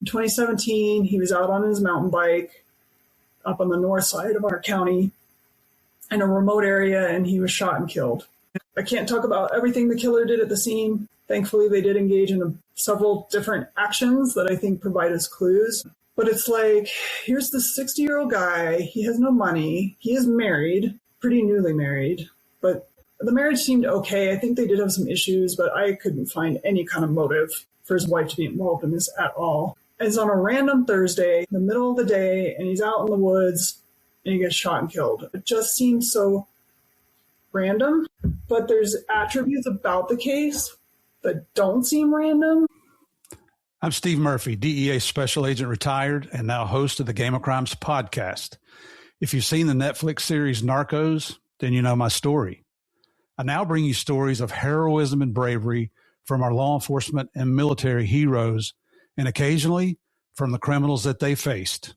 2017, he was out on his mountain bike up on the north side of our county in a remote area, and he was shot and killed. I can't talk about everything the killer did at the scene. Thankfully, they did engage in several different actions that I think provide us clues. But it's like, here's this 60-year-old guy. He has no money. He is married, pretty newly married. But the marriage seemed okay. I think they did have some issues, but I couldn't find any kind of motive for his wife to be involved in this at all. It's on a random Thursday, in the middle of the day, and he's out in the woods, and he gets shot and killed. It just seems so random, but there's attributes about the case that don't seem random. I'm Steve Murphy, DEA Special Agent retired and now host of the Game of Crimes podcast. If you've seen the Netflix series Narcos, then you know my story. I now bring you stories of heroism and bravery from our law enforcement and military heroes, and occasionally from the criminals that they faced.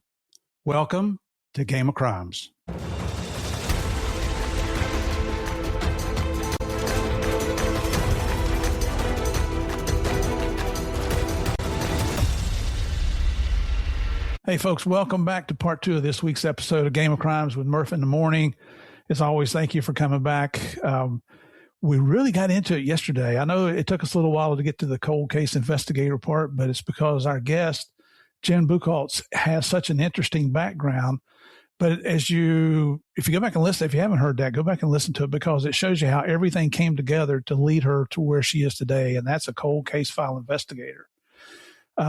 Welcome to Game of Crimes. Hey, folks, welcome back to part 2 of this week's episode of Game of Crimes with Murph in the Morning. As always, thank you for coming back. We really got into it yesterday. I know it took us a little while to get to the cold case investigator part, but it's because our guest, Jen Buchholz, has such an interesting background. But if you go back and listen, if you haven't heard that, go back and listen to it, because it shows you how everything came together to lead her to where she is today, and that's a cold case file investigator.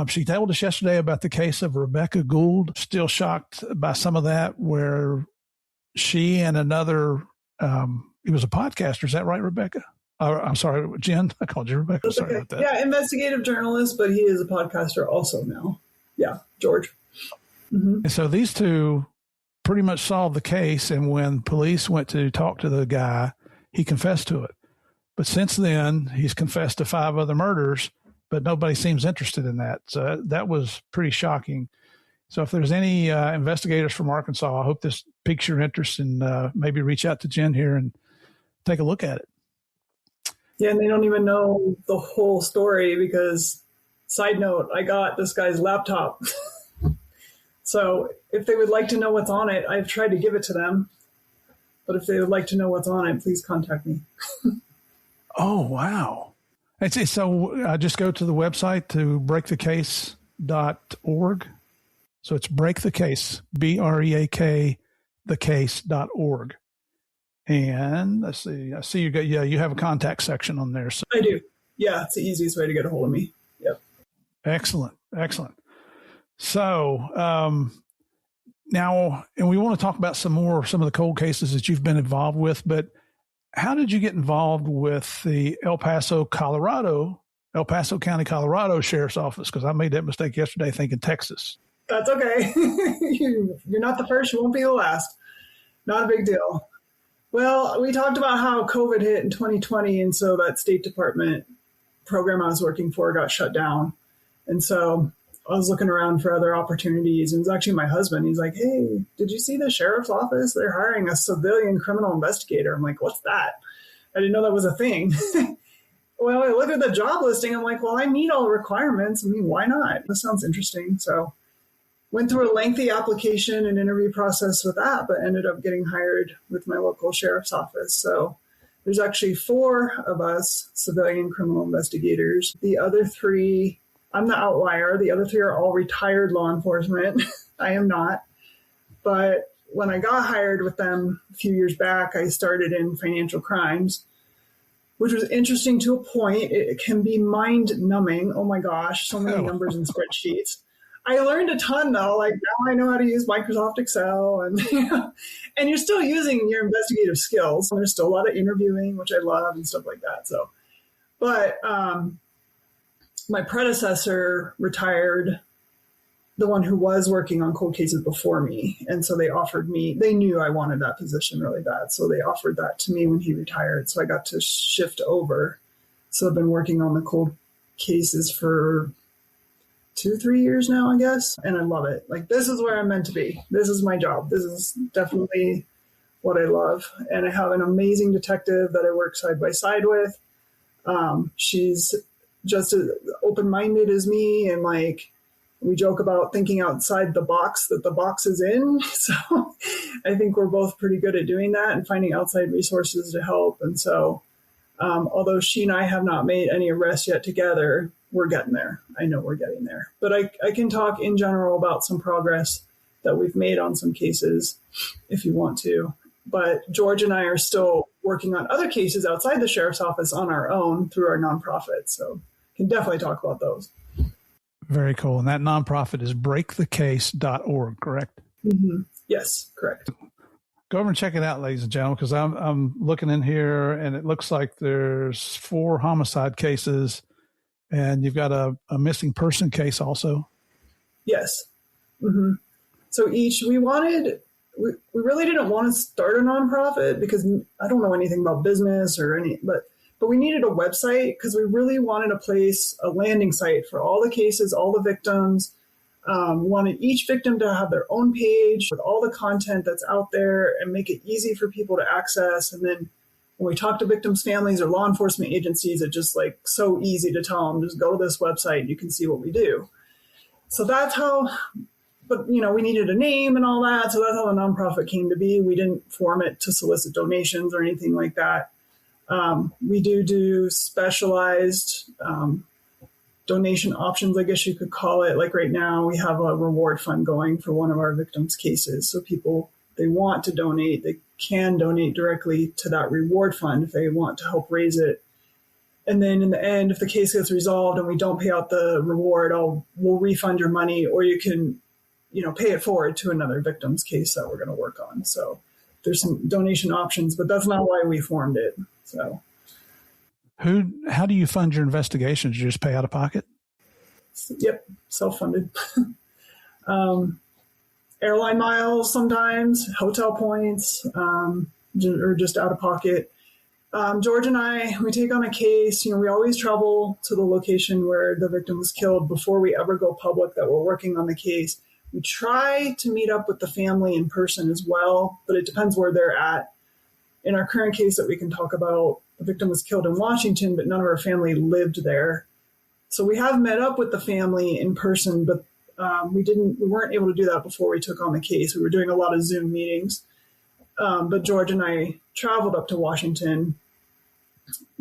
She told us yesterday about the case of Rebecca Gould. Still shocked by some of that, where she and another, he was a podcaster. Is that right, Rebecca? I'm sorry, Jen. I called you Rebecca. That's sorry okay. about that. Yeah, investigative journalist, but he is a podcaster also now. Yeah, George. Mm-hmm. And so these two pretty much solved the case. And when police went to talk to the guy, he confessed to it. But since then, he's confessed to 5 other murders, but nobody seems interested in that. So that was pretty shocking. So if there's any investigators from Arkansas, I hope this piques your interest, and maybe reach out to Jen here and take a look at it. Yeah, and they don't even know the whole story because, side note, I got this guy's laptop. So if they would like to know what's on it, I've tried to give it to them. But if they would like to know what's on it, please contact me. Oh, wow. So just go to the website to breakthecase.org. So it's breakthecase, BREAK, thecase.org. And let's see, I see you have a contact section on there. So. I do. Yeah, it's the easiest way to get a hold of me. Yep. Excellent. So now, and we want to talk about some of the cold cases that you've been involved with, but how did you get involved with the El Paso County, Colorado Sheriff's Office? Because I made that mistake yesterday thinking Texas. That's okay. You're not the first. You won't be the last. Not a big deal. Well, we talked about how COVID hit in 2020, and so that State Department program I was working for got shut down. And so I was looking around for other opportunities. And it was actually my husband. He's like, hey, did you see the sheriff's office? They're hiring a civilian criminal investigator. I'm like, what's that? I didn't know that was a thing. Well, I looked at the job listing. I'm like, well, I meet all the requirements. I mean, why not? This sounds interesting. So went through a lengthy application and interview process with that, but ended up getting hired with my local sheriff's office. So there's actually 4 of us civilian criminal investigators. The other 3, I'm the outlier. The other 3 are all retired law enforcement. I am not. But when I got hired with them a few years back, I started in financial crimes, which was interesting to a point. It can be mind-numbing. Oh my gosh, so many numbers and spreadsheets. I learned a ton though. Like now I know how to use Microsoft Excel, and and you're still using your investigative skills. There's still a lot of interviewing, which I love, and stuff like that. So, but my predecessor retired, the one who was working on cold cases before me. And so they offered me, they knew I wanted that position really bad. So they offered that to me when he retired. So I got to shift over. So I've been working on the cold cases for 2-3 years now, I guess. And I love it. Like, this is where I'm meant to be. This is my job. This is definitely what I love. And I have an amazing detective that I work side by side with. She's just as open-minded as me and like We joke about thinking outside the box that the box is in. So I think we're both pretty good at doing that and finding outside resources to help. And so although she and I have not made any arrests yet together, we're getting there. I know we're getting there. But I can talk in general about some progress that we've made on some cases if you want to. But George and I are still working on other cases outside the sheriff's office on our own through our nonprofit. So can definitely talk about those. Very cool. And that nonprofit is breakthecase.org, correct? Mm-hmm. Yes, correct. Go over and check it out, ladies and gentlemen, because I'm looking in here and it looks like there's 4 homicide cases and you've got a missing person case also. Yes. Mm-hmm. So we really didn't want to start a nonprofit because I don't know anything about business or but we needed a website because we really wanted a landing site for all the cases, all the victims. Wanted each victim to have their own page with all the content that's out there and make it easy for people to access. And then when we talk to victims' families or law enforcement agencies, it's just like so easy to tell them, just go to this website, you can see what we do. So that's how, but we needed a name and all that. So that's how the nonprofit came to be. We didn't form it to solicit donations or anything like that. We do specialized donation options, I guess you could call it. Like right now, we have a reward fund going for one of our victims' cases. So people, they want to donate, they can donate directly to that reward fund if they want to help raise it. And then in the end, if the case gets resolved and we don't pay out the reward, we'll refund your money, or you can, pay it forward to another victim's case that we're going to work on. So there's some donation options, but that's not why we formed it. So. How do you fund your investigations? You just pay out of pocket? Yep, self-funded. Airline miles sometimes, hotel points, or just out of pocket. George and I, we take on a case, we always travel to the location where the victim was killed before we ever go public that we're working on the case. We try to meet up with the family in person as well, but it depends where they're at. In our current case that we can talk about, the victim was killed in Washington, but none of our family lived there. So we have met up with the family in person, but we weren't able to do that before we took on the case. We were doing a lot of Zoom meetings. But George and I traveled up to Washington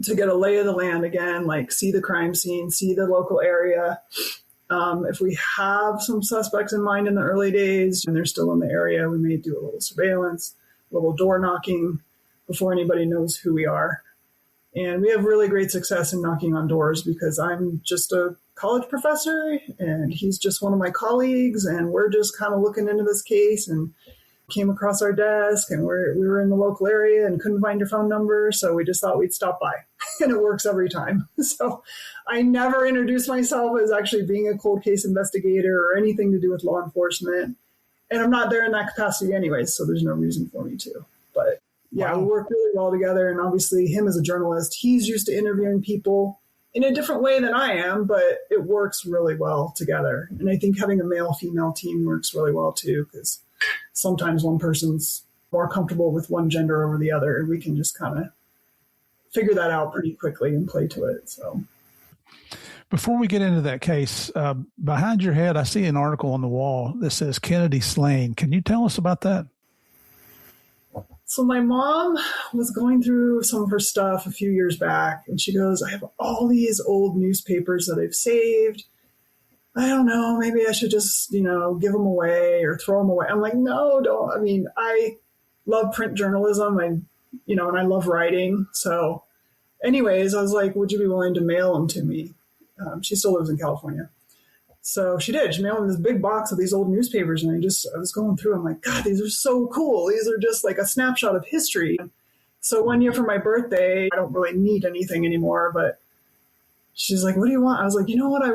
to get a lay of the land again, like see the crime scene, see the local area. If we have some suspects in mind in the early days and they're still in the area, we may do a little surveillance, a little door knocking before anybody knows who we are. And we have really great success in knocking on doors because I'm just a college professor and he's just one of my colleagues, and we're just kind of looking into this case and came across our desk, and we were in the local area and couldn't find your phone number. So we just thought we'd stop by, and it works every time. So I never introduce myself as actually being a cold case investigator or anything to do with law enforcement. And I'm not there in that capacity anyways, so there's no reason for me to. But yeah, we work really well together. And obviously him as a journalist, he's used to interviewing people in a different way than I am, but it works really well together. And I think having a male-female team works really well too, because sometimes one person's more comfortable with one gender over the other, and we can just kind of figure that out pretty quickly and play to it. So before we get into that case, behind your head, I see an article on the wall that says Kennedy slain. Can you tell us about that? So my mom was going through some of her stuff a few years back, and she goes, I have all these old newspapers that I've saved. I don't know, maybe I should just, give them away or throw them away. I'm like, no, don't. I mean, I love print journalism, and I love writing. So anyways, I was like, would you be willing to mail them to me? She still lives in California. So she did. She mailed me this big box of these old newspapers, and I was going through. I'm like, God, these are so cool. These are just like a snapshot of history. So one year for my birthday, I don't really need anything anymore, but she's like, what do you want? I was like, you know what I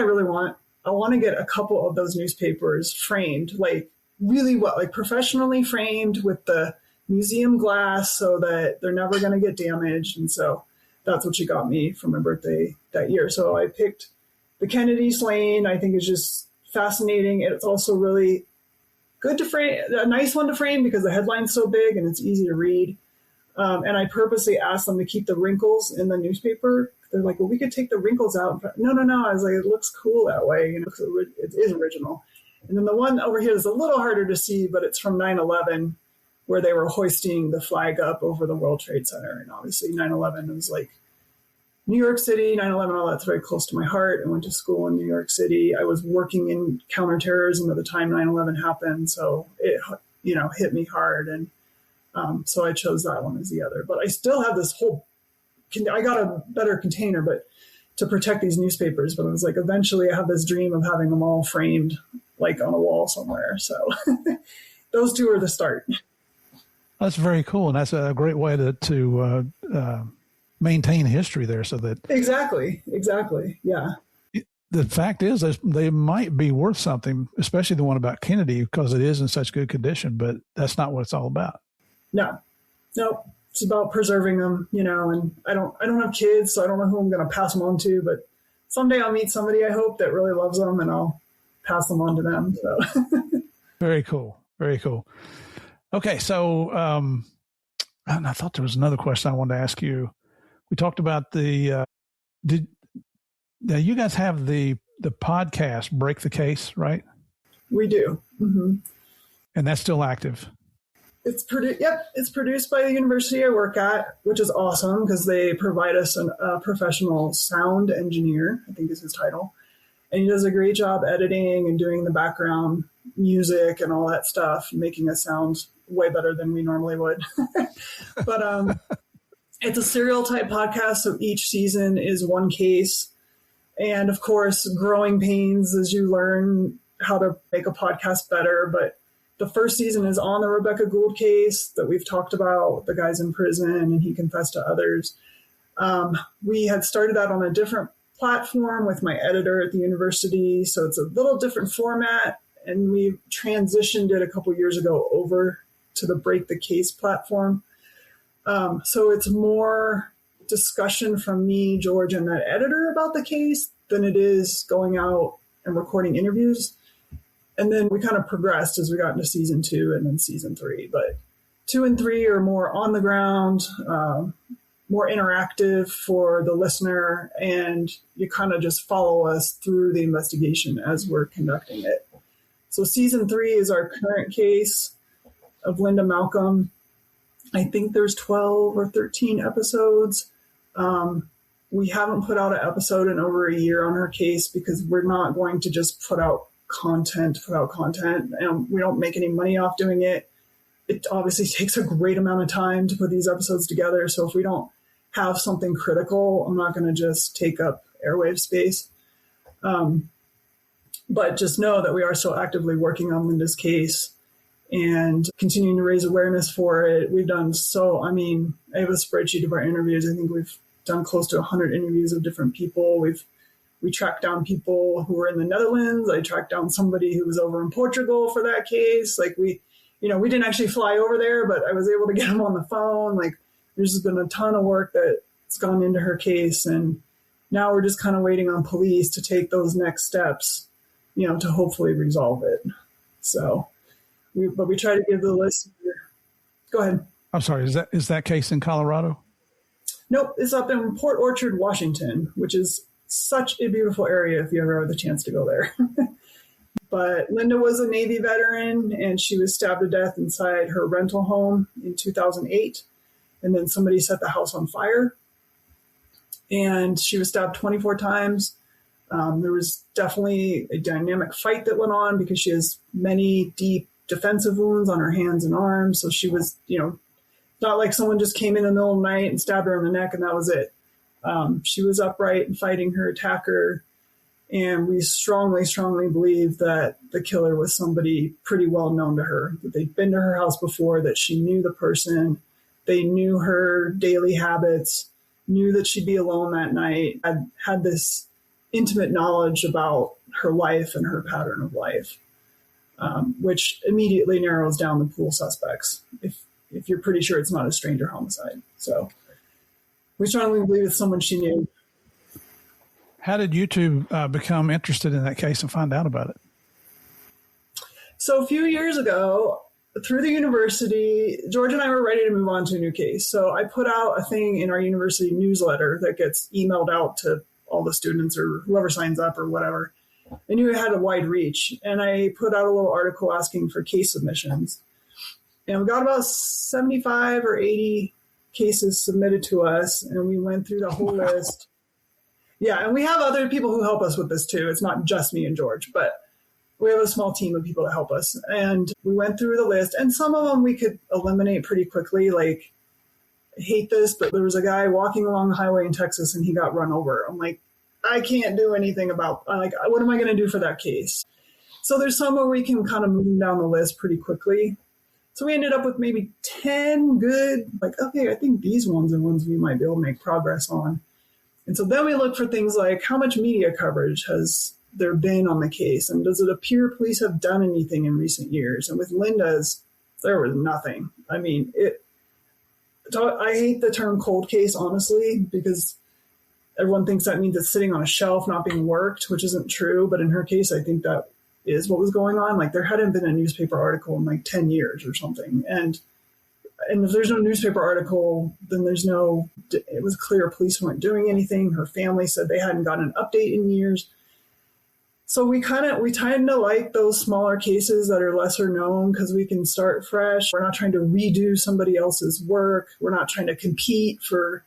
really want? I want to get a couple of those newspapers framed, like really well, like professionally framed with the museum glass so that they're never going to get damaged. And so that's what she got me for my birthday that year. So I picked the Kennedy slain. I think is just fascinating. It's also really good to frame, a nice one to frame because the headline's so big and it's easy to read. And I purposely asked them to keep the wrinkles in the newspaper they're like, well, we could take the wrinkles out. No. I was like, it looks cool that way, it is original. And then the one over here is a little harder to see, but it's from 9/11, where they were hoisting the flag up over the World Trade Center. And obviously 9/11 was like New York City, 9/11, all that's very close to my heart. I went to school in New York City. I was working in counterterrorism at the time 9/11 happened. So it, hit me hard. And so I chose that one as the other. But I still have this I got a better container, but to protect these newspapers. But I was like, eventually I have this dream of having them all framed like on a wall somewhere. So those two are the start. That's very cool. And that's a great way to maintain history there so that. Exactly. Yeah. The fact is they might be worth something, especially the one about Kennedy, because it is in such good condition, but that's not what it's all about. No, it's about preserving them, and I don't have kids, so I don't know who I'm going to pass them on to, but someday I'll meet somebody, I hope, that really loves them, and I'll pass them on to them. So Very cool. Okay. So, and I thought there was another question I wanted to ask you. We talked about you guys have the podcast Break the Case, right? We do. Mm-hmm. And that's still active. It's produced by the university I work at, which is awesome because they provide us a professional sound engineer, I think is his title. And he does a great job editing and doing the background music and all that stuff, making us sound way better than we normally would. But it's a serial type podcast, so each season is one case. And of course, growing pains as you learn how to make a podcast better. But the first season is on the Rebecca Gould case that we've talked about, the guy's in prison and he confessed to others. We had started that on a different platform with my editor at the university. So it's a little different format. And we transitioned it a couple years ago over to the Break the Case platform. So it's more discussion from me, George, and that editor about the case than it is going out and recording interviews. And then we kind of progressed as we got into season 2 and then season 3. But 2 and 3 are more on the ground, more interactive for the listener, and you kind of just follow us through the investigation as we're conducting it. So season 3 is our current case of Linda Malcolm. I think there's 12 or 13 episodes. We haven't put out an episode in over a year on her case because we're not going to just put out content, and we don't make any money off doing it. It obviously takes a great amount of time to put these episodes together. So if we don't have something critical, I'm not going to just take up airwave space. But just know that we are still actively working on Linda's case and continuing to raise awareness for it. We've done I have a spreadsheet of our interviews. I think we've done close to 100 interviews of different people. We tracked down people who were in the Netherlands. I tracked down somebody who was over in Portugal for that case. We didn't actually fly over there, but I was able to get them on the phone. There's been a ton of work that's gone into her case. And now we're just kind of waiting on police to take those next steps, to hopefully resolve it. So, we try to give the listener. Go ahead. I'm sorry. Is that case in Colorado? Nope. It's up in Port Orchard, Washington, which is such a beautiful area if you ever have the chance to go there. But Linda was a Navy veteran, and she was stabbed to death inside her rental home in 2008. And then somebody set the house on fire. And she was stabbed 24 times. There was definitely a dynamic fight that went on because she has many deep defensive wounds on her hands and arms. So she was, not like someone just came in the middle of the night and stabbed her in the neck and that was it. She was upright and fighting her attacker. And we strongly, strongly believe that the killer was somebody pretty well known to her, that they'd been to her house before, that she knew the person, they knew her daily habits, knew that she'd be alone that night, had this intimate knowledge about her life and her pattern of life, which immediately narrows down the pool suspects if you're pretty sure it's not a stranger homicide. So we strongly believe it's someone she knew. How did you two become interested in that case and find out about it? So a few years ago, through the university, George and I were ready to move on to a new case. So I put out a thing in our university newsletter that gets emailed out to all the students or whoever signs up or whatever. I knew it had a wide reach. And I put out a little article asking for case submissions. And we got about 75 or 80 cases submitted to us. And we went through the whole list. Yeah, and we have other people who help us with this too. It's not just me and George, but we have a small team of people to help us. And we went through the list, and some of them we could eliminate pretty quickly. Like, I hate this, but there was a guy walking along the highway in Texas and he got run over. I'm like, I can't do anything about, like, what am I going to do for that case? So there's some where we can kind of move down the list pretty quickly. So we ended up with maybe 10 good, like, okay, I think these ones are ones we might be able to make progress on. And so then we look for things like how much media coverage has there been on the case, and does it appear police have done anything in recent years? And with Linda's, there was nothing. I mean, I hate the term cold case, honestly, because everyone thinks that means it's sitting on a shelf not being worked, which isn't true. But in her case, I think that is what was going on. Like, there hadn't been a newspaper article in like 10 years or something. And if there's no newspaper article, then it was clear police weren't doing anything. Her family said they hadn't gotten an update in years. So we tend to like those smaller cases that are lesser known because we can start fresh. We're not trying to redo somebody else's work. We're not trying to compete for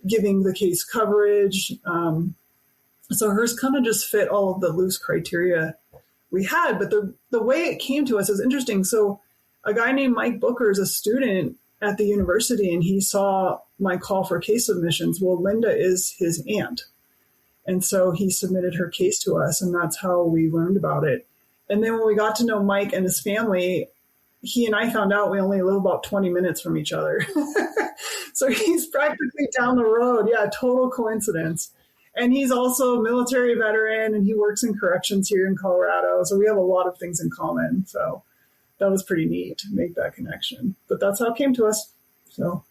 giving the case coverage. So hers kind of just fit all of the loose criteria we had. But the way it came to us is interesting. So a guy named Mike Booker is a student at the university, and he saw my call for case submissions. Well, Linda is his aunt. And so he submitted her case to us, and that's how we learned about it. And then when we got to know Mike and his family, he and I found out we only live about 20 minutes from each other. So he's practically down the road. Yeah, total coincidence. And he's also a military veteran, and he works in corrections here in Colorado. So we have a lot of things in common. So that was pretty neat to make that connection. But that's how it came to us. So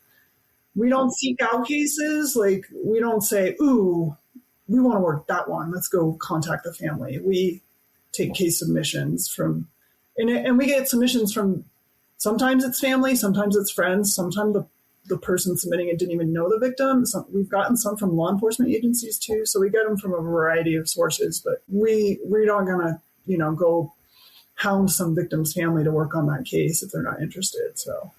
we don't seek out cases. Like, we don't say, ooh, we want to work that one. Let's go contact the family. We take case submissions from, and we get submissions from, sometimes it's family, sometimes it's friends, sometimes the person submitting it didn't even know the victim. We've gotten some from law enforcement agencies too. So we get them from a variety of sources, but we're not going to, go hound some victim's family to work on that case if they're not interested. So.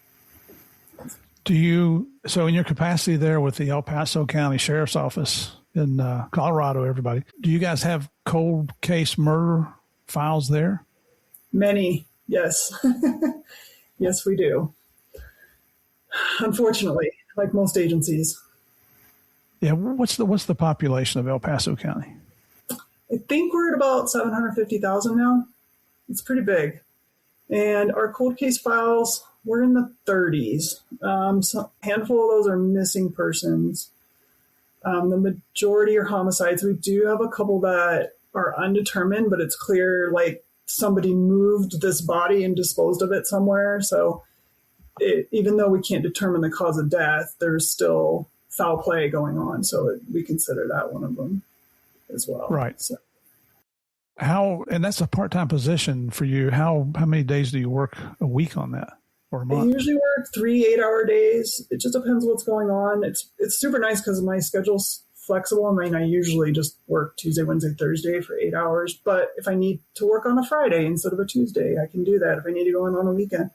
So in your capacity there with the El Paso County Sheriff's Office in Colorado, everybody, do you guys have cold case murder files there? Many, yes. Yes, we do. Unfortunately, like most agencies. Yeah, what's the population of El Paso County? I think we're at about 750,000 now. It's pretty big. And our cold case files, we're in the 30s. So a handful of those are missing persons. The majority are homicides. We do have a couple that are undetermined, but it's clear like somebody moved this body and disposed of it somewhere. So even though we can't determine the cause of death, there's still foul play going on. So we consider that one of them as well. Right. So. And that's a part-time position for you. How many days do you work a week on that, or a month? I usually work 3 8-hour days. It just depends what's going on. It's super nice because my schedule's flexible. I mean, I usually just work Tuesday, Wednesday, Thursday for 8 hours. But if I need to work on a Friday instead of a Tuesday, I can do that. If I need to go in on a weekend.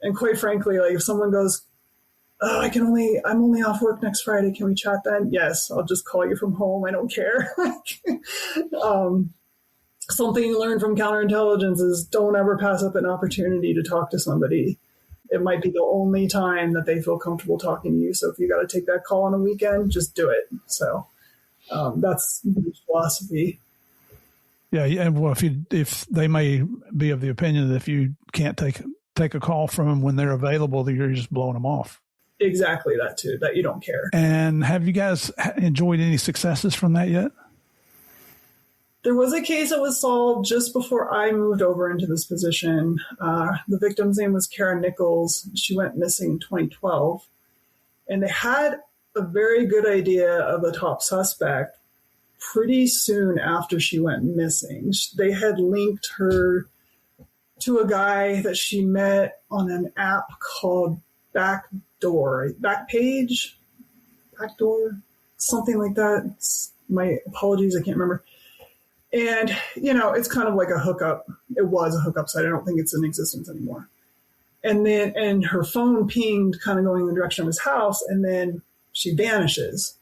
And quite frankly, like if someone goes, oh, I'm only off work next Friday, can we chat then? Yes, I'll just call you from home. I don't care. Something you learn from counterintelligence is don't ever pass up an opportunity to talk to somebody. It might be the only time that they feel comfortable talking to you. So if you got to take that call on a weekend, just do it. So that's the philosophy. Yeah, and well, if they may be of the opinion that if you can't take a call from them when they're available, that you're just blowing them off. Exactly, that too. That you don't care. And have you guys enjoyed any successes from that yet? There was a case that was solved just before I moved over into this position. The victim's name was Kara Nichols. She went missing in 2012. And they had a very good idea of the top suspect pretty soon after she went missing. They had linked her to a guy that she met on an app called Backdoor, something like that. My apologies, I can't remember. And, it's kind of like a hookup. It was a hookup site. I don't think it's in existence anymore. And her phone pinged, kind of going in the direction of his house, and then she vanishes.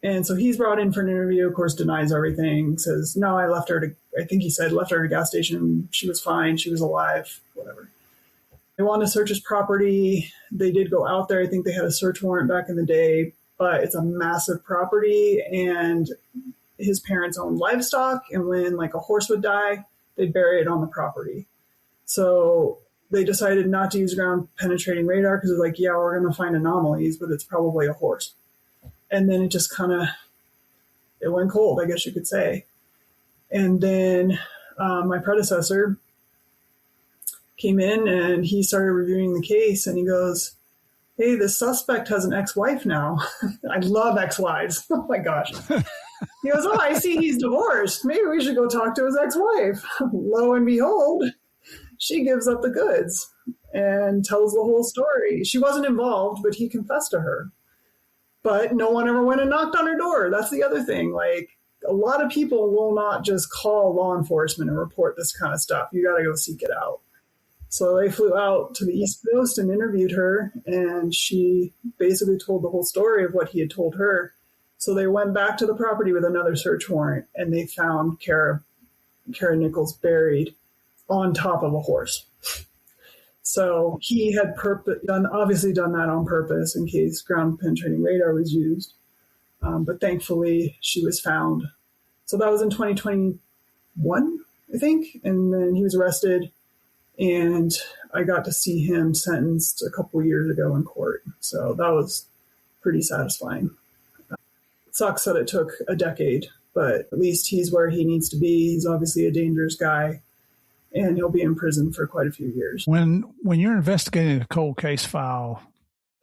And so he's brought in for an interview, of course, denies everything, says, no, left her at a gas station. She was fine. She was alive, whatever. They wanted to search his property. They did go out there. I think they had a search warrant back in the day, but it's a massive property, and his parents owned livestock. And when like a horse would die, they'd bury it on the property. So they decided not to use ground penetrating radar because they're like, yeah, we're going to find anomalies, but it's probably a horse. And then it just it went cold, I guess you could say. And then my predecessor came in and he started reviewing the case, and he goes, hey, the suspect has an ex-wife now. I love ex-wives. Oh my gosh. He goes, oh, I see he's divorced. Maybe we should go talk to his ex-wife. Lo and behold, she gives up the goods and tells the whole story. She wasn't involved, but he confessed to her. But no one ever went and knocked on her door. That's the other thing. Like, a lot of people will not just call law enforcement and report this kind of stuff. You got to go seek it out. So they flew out to the East Coast and interviewed her, and she basically told the whole story of what he had told her. So they went back to the property with another search warrant, and they found Kara Nichols buried on top of a horse. So he had obviously done that on purpose in case ground penetrating radar was used. But thankfully, she was found. So that was in 2021, I think. And then he was arrested, and I got to see him sentenced a couple years ago in court. So that was pretty satisfying. It sucks that it took a decade, but at least he's where he needs to be. He's obviously a dangerous guy, and he'll be in prison for quite a few years. When you're investigating a cold case file,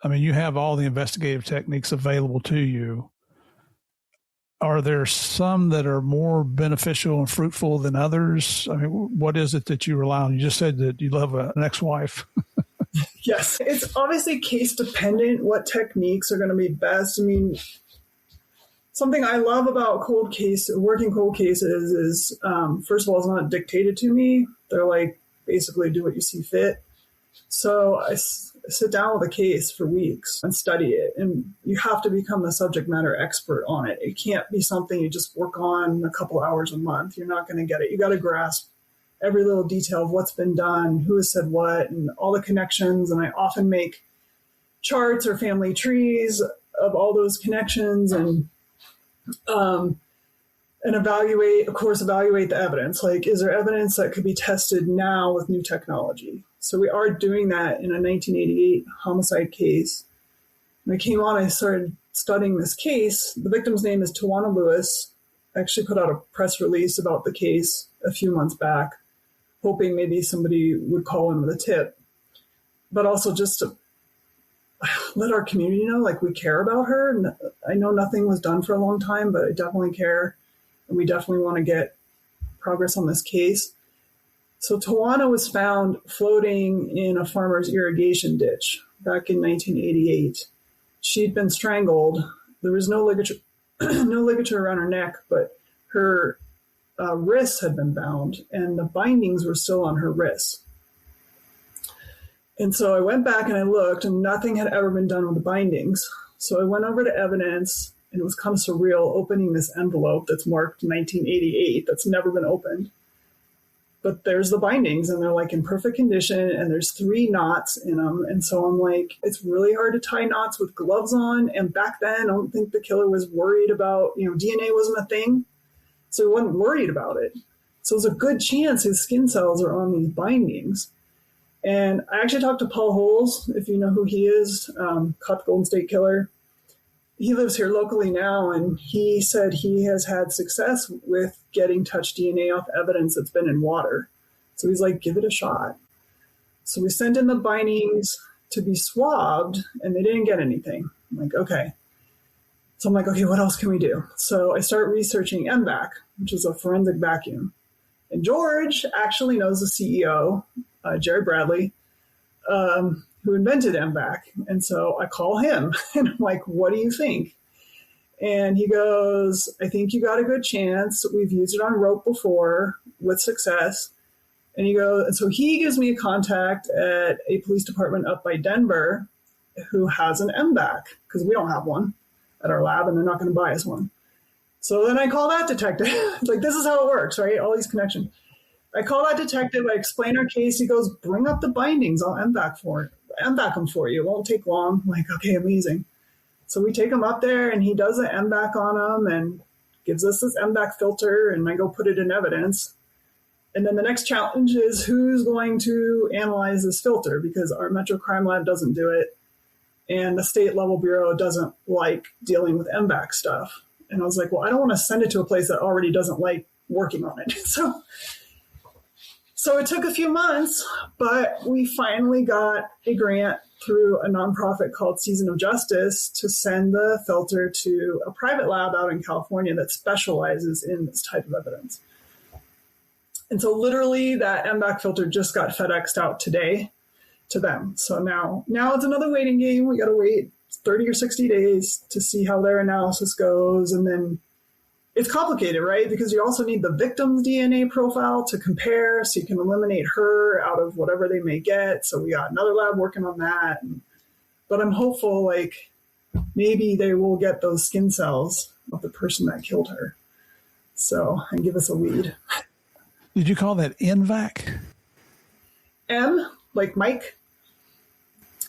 I mean, you have all the investigative techniques available to you. Are there some that are more beneficial and fruitful than others? I mean, what is it that you rely on? You just said that you love an ex-wife. Yes. It's obviously case dependent what techniques are going to be best. I mean, something I love about working cold cases is, first of all, it's not dictated to me. They're like, basically do what you see fit. So I sit down with a case for weeks and study it. And you have to become the subject matter expert on it. It can't be something you just work on a couple hours a month. You're not going to get it. You got to grasp every little detail of what's been done, who has said what, and all the connections. And I often make charts or family trees of all those connections and evaluate the evidence. Like, is there evidence that could be tested now with new technology? So we are doing that in a 1988 homicide case. When I came on, I started studying this case. The victim's name is Tawana Lewis. I actually put out a press release about the case a few months back, hoping maybe somebody would call in with a tip, but also just to let our community know, like, we care about her. And I know nothing was done for a long time, but I definitely care. And we definitely want to get progress on this case. So Tawana was found floating in a farmer's irrigation ditch back in 1988. She'd been strangled. There was no ligature, around her neck, but her wrists had been bound, and the bindings were still on her wrists. And so I went back and I looked, and nothing had ever been done with the bindings. So I went over to evidence, and it was kind of surreal opening this envelope that's marked 1988 that's never been opened. But there's the bindings, and they're like in perfect condition, and there's 3 knots in them. And so I'm like, it's really hard to tie knots with gloves on. And back then, I don't think the killer was worried about, DNA wasn't a thing. So he wasn't worried about it. So there's a good chance his skin cells are on these bindings. And I actually talked to Paul Holes, if you know who he is, caught the Golden State Killer. He lives here locally now, and he said he has had success with getting touch DNA off evidence that's been in water. So he's like, give it a shot. So we sent in the bindings to be swabbed, and they didn't get anything. I'm like, okay. So I'm like, okay, what else can we do? So I start researching MVAC, which is a forensic vacuum. And George actually knows the CEO, Jerry Bradley, who invented MVAC. And so I call him and I'm like, what do you think? And he goes, I think you got a good chance. We've used it on rope before with success. And so he gives me a contact at a police department up by Denver who has an MVAC, because we don't have one at our lab and they're not going to buy us one. So then I call that detective. Like, this is how it works, right? All these connections. I call that detective. I explain our case. He goes, bring up the bindings. I'll MVAC them for you. It won't take long. I'm like, okay, amazing. So we take him up there and he does an MVAC on them and gives us this MVAC filter, and I go put it in evidence. And then the next challenge is who's going to analyze this filter, because our Metro Crime Lab doesn't do it. And the state level bureau doesn't like dealing with MVAC stuff. And I was like, well, I don't want to send it to a place that already doesn't like working on it. So it took a few months, but we finally got a grant through a nonprofit called Season of Justice to send the filter to a private lab out in California that specializes in this type of evidence. And so literally that MVAC filter just got FedExed out today to them. So now it's another waiting game. We got to wait 30 or 60 days to see how their analysis goes. And then it's complicated, right? Because you also need the victim's DNA profile to compare so you can eliminate her out of whatever they may get. So we got another lab working on that. But I'm hopeful, like, maybe they will get those skin cells of the person that killed her. So, and give us a lead. Did you call that NVAC? M, like Mike,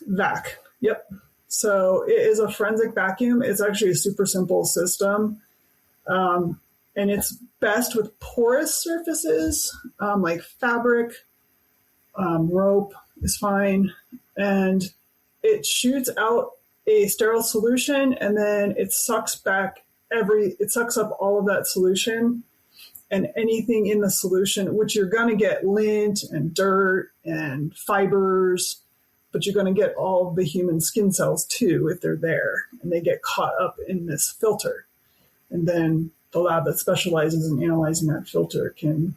vac. Yep. So it is a forensic vacuum. It's actually a super simple system. And it's best with porous surfaces, like fabric, rope is fine. And it shoots out a sterile solution, and then it sucks up all of that solution and anything in the solution, which you're going to get lint and dirt and fibers, but you're going to get all of the human skin cells too if they're there, and they get caught up in this filter. And then the lab that specializes in analyzing that filter can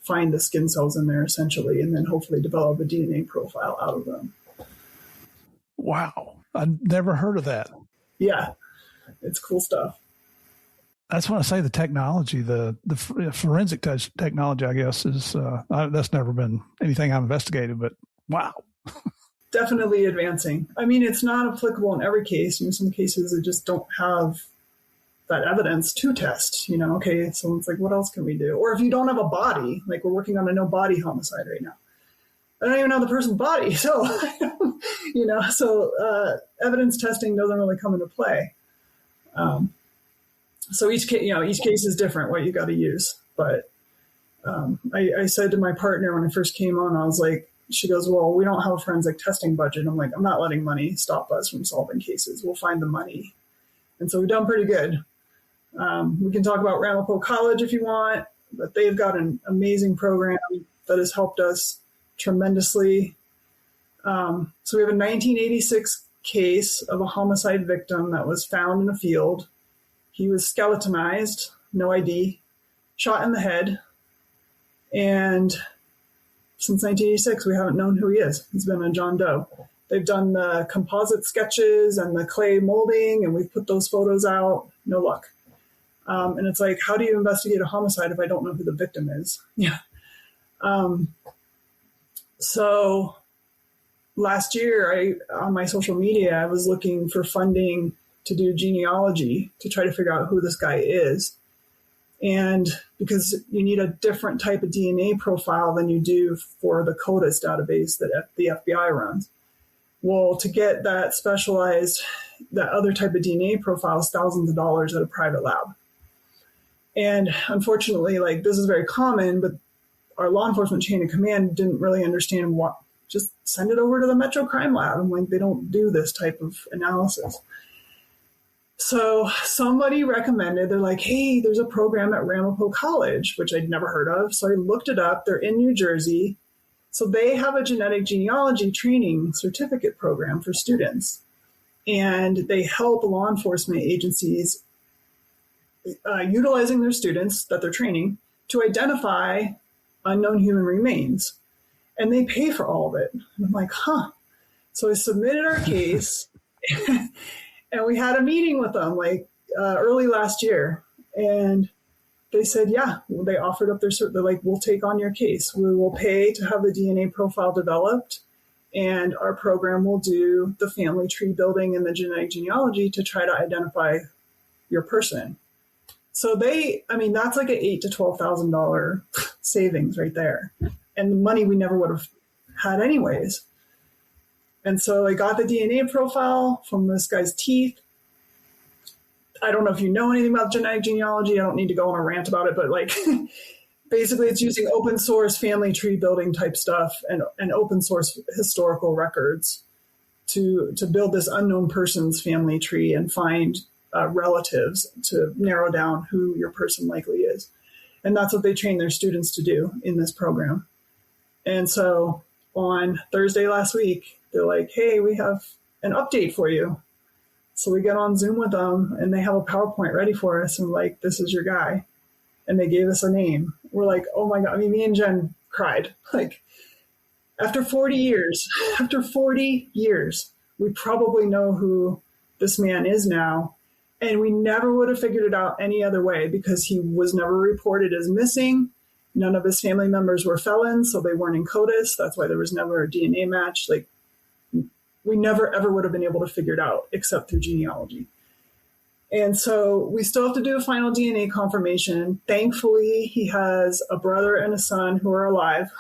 find the skin cells in there essentially, and then hopefully develop a DNA profile out of them. Wow. I've never heard of that. Yeah, it's cool stuff. That's when I say the technology, the forensic technology, I guess, is that's never been anything I've investigated, but wow. Definitely advancing. I mean, it's not applicable in every case. In some cases, they just don't have that evidence to test, okay, so it's like, what else can we do? Or if you don't have a body, like we're working on a no body homicide right now. I don't even know the person's body. So, evidence testing doesn't really come into play. So each case is different, what you got to use. But I said to my partner when I first came on, I was like, she goes, well, we don't have a forensic testing budget. I'm like, I'm not letting money stop us from solving cases. We'll find the money. And so we've done pretty good. We can talk about Ramapo College if you want, but they've got an amazing program that has helped us tremendously. So we have a 1986 case of a homicide victim that was found in a field. He was skeletonized, no ID, shot in the head. And since 1986, we haven't known who he is. He's been a John Doe. They've done the composite sketches and the clay molding, and we've put those photos out. No luck. And it's like, how do you investigate a homicide if I don't know who the victim is? Yeah. So last year, on my social media, I was looking for funding to do genealogy to try to figure out who this guy is. And because you need a different type of DNA profile than you do for the CODIS database that the FBI runs. Well, to get that other type of DNA profile is thousands of dollars at a private lab. And unfortunately, this is very common, but our law enforcement chain of command didn't really understand what, just send it over to the Metro Crime Lab. I'm like, they don't do this type of analysis. So somebody recommended, they're like, hey, there's a program at Ramapo College, which I'd never heard of. So I looked it up. They're in New Jersey. So they have a genetic genealogy training certificate program for students. And they help law enforcement agencies utilizing their students that they're training to identify unknown human remains. And they pay for all of it. And I'm like, huh. So I submitted our case and we had a meeting with them early last year. And they said, yeah, they offered up they're like, we'll take on your case. We will pay to have the DNA profile developed. And our program will do the family tree building and the genetic genealogy to try to identify your person. So that's like an $8,000 to $12,000 savings right there. And the money we never would have had anyways. And so I got the DNA profile from this guy's teeth. I don't know if you know anything about genetic genealogy. I don't need to go on a rant about it, but basically it's using open source family tree building type stuff and open source historical records to build this unknown person's family tree and find relatives to narrow down who your person likely is. And that's what they train their students to do in this program. And so on Thursday last week, they're like, hey, we have an update for you. So we get on Zoom with them and they have a PowerPoint ready for us and like, this is your guy. And they gave us a name. We're like, oh my God. I mean, me and Jen cried. Like after 40 years, we probably know who this man is now. And we never would have figured it out any other way because he was never reported as missing. None of his family members were felons, so they weren't in CODIS. That's why there was never a DNA match. Like we never, ever would have been able to figure it out except through genealogy. And so we still have to do a final DNA confirmation. Thankfully, he has a brother and a son who are alive.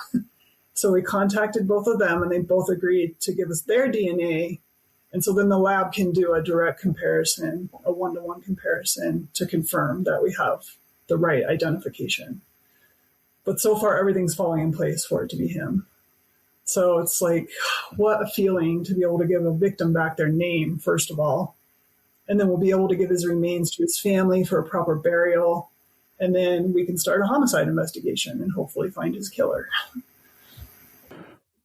So we contacted both of them and they both agreed to give us their DNA. And so then the lab can do a direct comparison, a one-to-one comparison to confirm that we have the right identification. But so far, everything's falling in place for it to be him. So it's like, what a feeling to be able to give a victim back their name, first of all. And then we'll be able to give his remains to his family for a proper burial. And then we can start a homicide investigation and hopefully find his killer.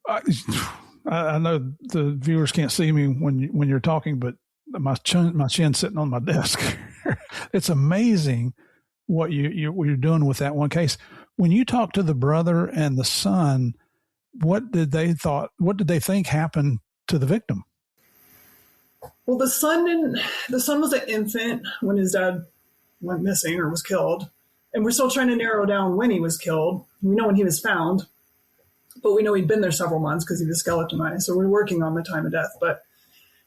I know the viewers can't see me when you're talking, but my chin's sitting on my desk. It's amazing what you're doing with that one case. When you talk to the brother and the son, what did they think happened to the victim? Well, the son was an infant when his dad went missing or was killed. And we're still trying to narrow down when he was killed. We know when he was found, but we know he'd been there several months because he was skeletonized. So we're working on the time of death. But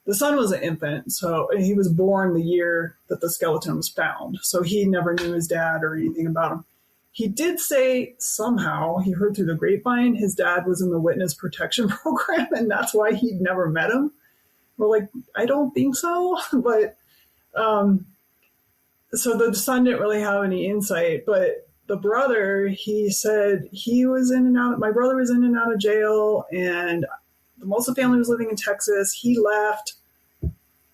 the son was an infant. So he was born the year that the skeleton was found. So he never knew his dad or anything about him. He did say somehow, he heard through the grapevine, his dad was in the witness protection program, and that's why he'd never met him. We're like, I don't think so. But so the son didn't really have any insight. But the brother, he said he was in and out. My brother was in and out of jail, and most of the family was living in Texas. He left.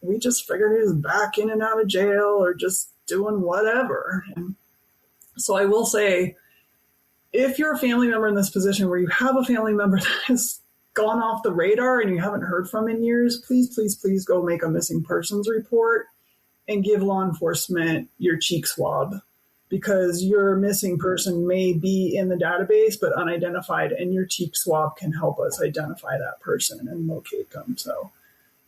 We just figured he was back in and out of jail or just doing whatever. And so I will say, if you're a family member in this position where you have a family member that has gone off the radar and you haven't heard from in years, please, please, please go make a missing persons report and give law enforcement your cheek swab, because your missing person may be in the database but unidentified, and your cheek swab can help us identify that person and locate them. So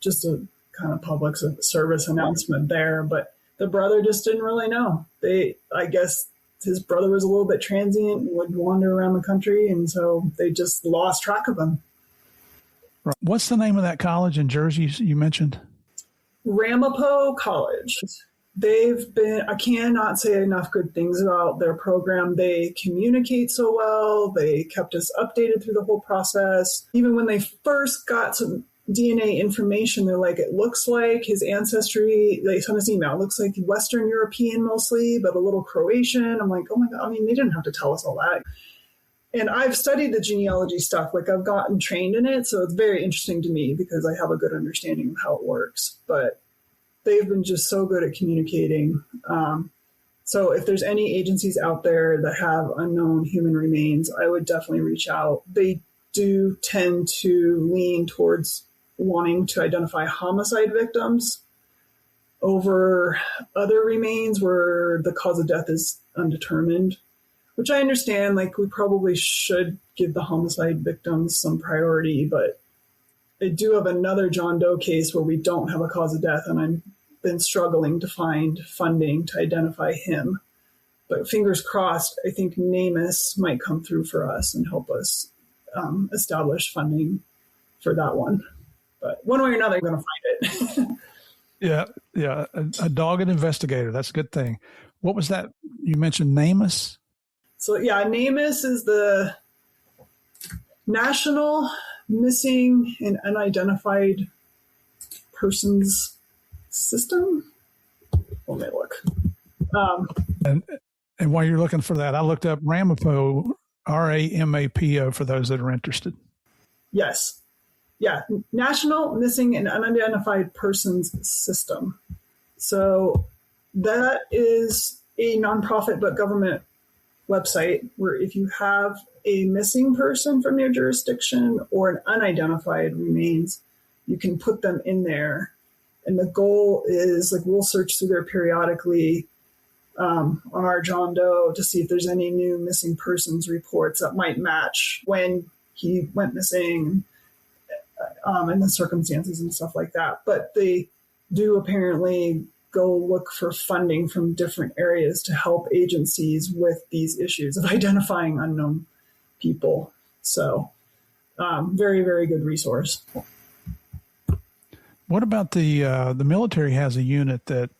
just a kind of public service announcement there. But the brother just didn't really know. I guess his brother was a little bit transient and would wander around the country, and so they just lost track of him. What's the name of that college in Jersey you mentioned? Ramapo College. I cannot say enough good things about their program. They communicate so well. They kept us updated through the whole process. Even when they first got some DNA information, they're like, it looks like his ancestry, they sent us an email, it looks like Western European mostly, but a little Croatian. I'm like, oh my God, I mean, they didn't have to tell us all that. And I've studied the genealogy stuff, like I've gotten trained in it. So it's very interesting to me because I have a good understanding of how it works. But they've been just so good at communicating. So if there's any agencies out there that have unknown human remains, I would definitely reach out. They do tend to lean towards wanting to identify homicide victims over other remains where the cause of death is undetermined, which I understand, like we probably should give the homicide victims some priority, but I do have another John Doe case where we don't have a cause of death, and I've been struggling to find funding to identify him. But fingers crossed, I think NamUs might come through for us and help us establish funding for that one. But one way or another, I'm going to find it. Yeah. A dogged investigator. That's a good thing. What was that? You mentioned NamUs? So, yeah, NamUs is the National Missing and Unidentified Persons System. Let me look. And while you're looking for that, I looked up Ramapo, RAMAPO, for those that are interested. Yes. Yeah. National Missing and Unidentified Persons System. So that is a nonprofit but government website where if you have a missing person from your jurisdiction or an unidentified remains, you can put them in there. And the goal is, like, we'll search through there periodically on our John Doe to see if there's any new missing persons reports that might match when he went missing and the circumstances and stuff like that. But they do apparently go look for funding from different areas to help agencies with these issues of identifying unknown people. So very, very good resource. What about the military has a unit that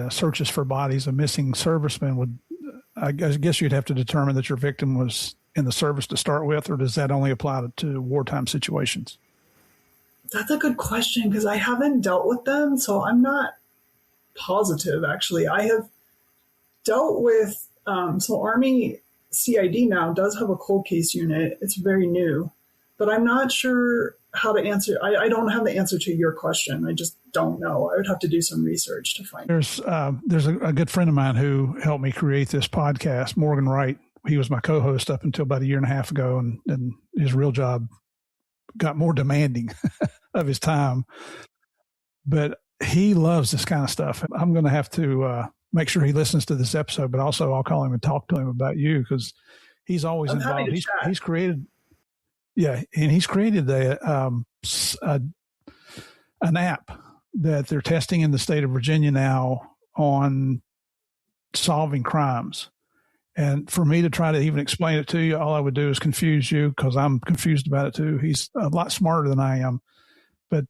searches for bodies of missing servicemen? I guess you'd have to determine that your victim was in the service to start with, or does that only apply to wartime situations? That's a good question because I haven't dealt with them, so I'm not positive, actually. I have dealt with, so Army CID now does have a cold case unit. It's very new, but I'm not sure how to answer. I don't have the answer to your question. I just don't know. I would have to do some research to find. There's a good friend of mine who helped me create this podcast, Morgan Wright. He was my co-host up until about a year and a half ago, and his real job got more demanding of his time. But he loves this kind of stuff. I'm going to have to make sure he listens to this episode, but also I'll call him and talk to him about you because he's always involved. He's created. Yeah, and he's created an app that they're testing in the state of Virginia now on solving crimes. And for me to try to even explain it to you, all I would do is confuse you because I'm confused about it too. He's a lot smarter than I am. But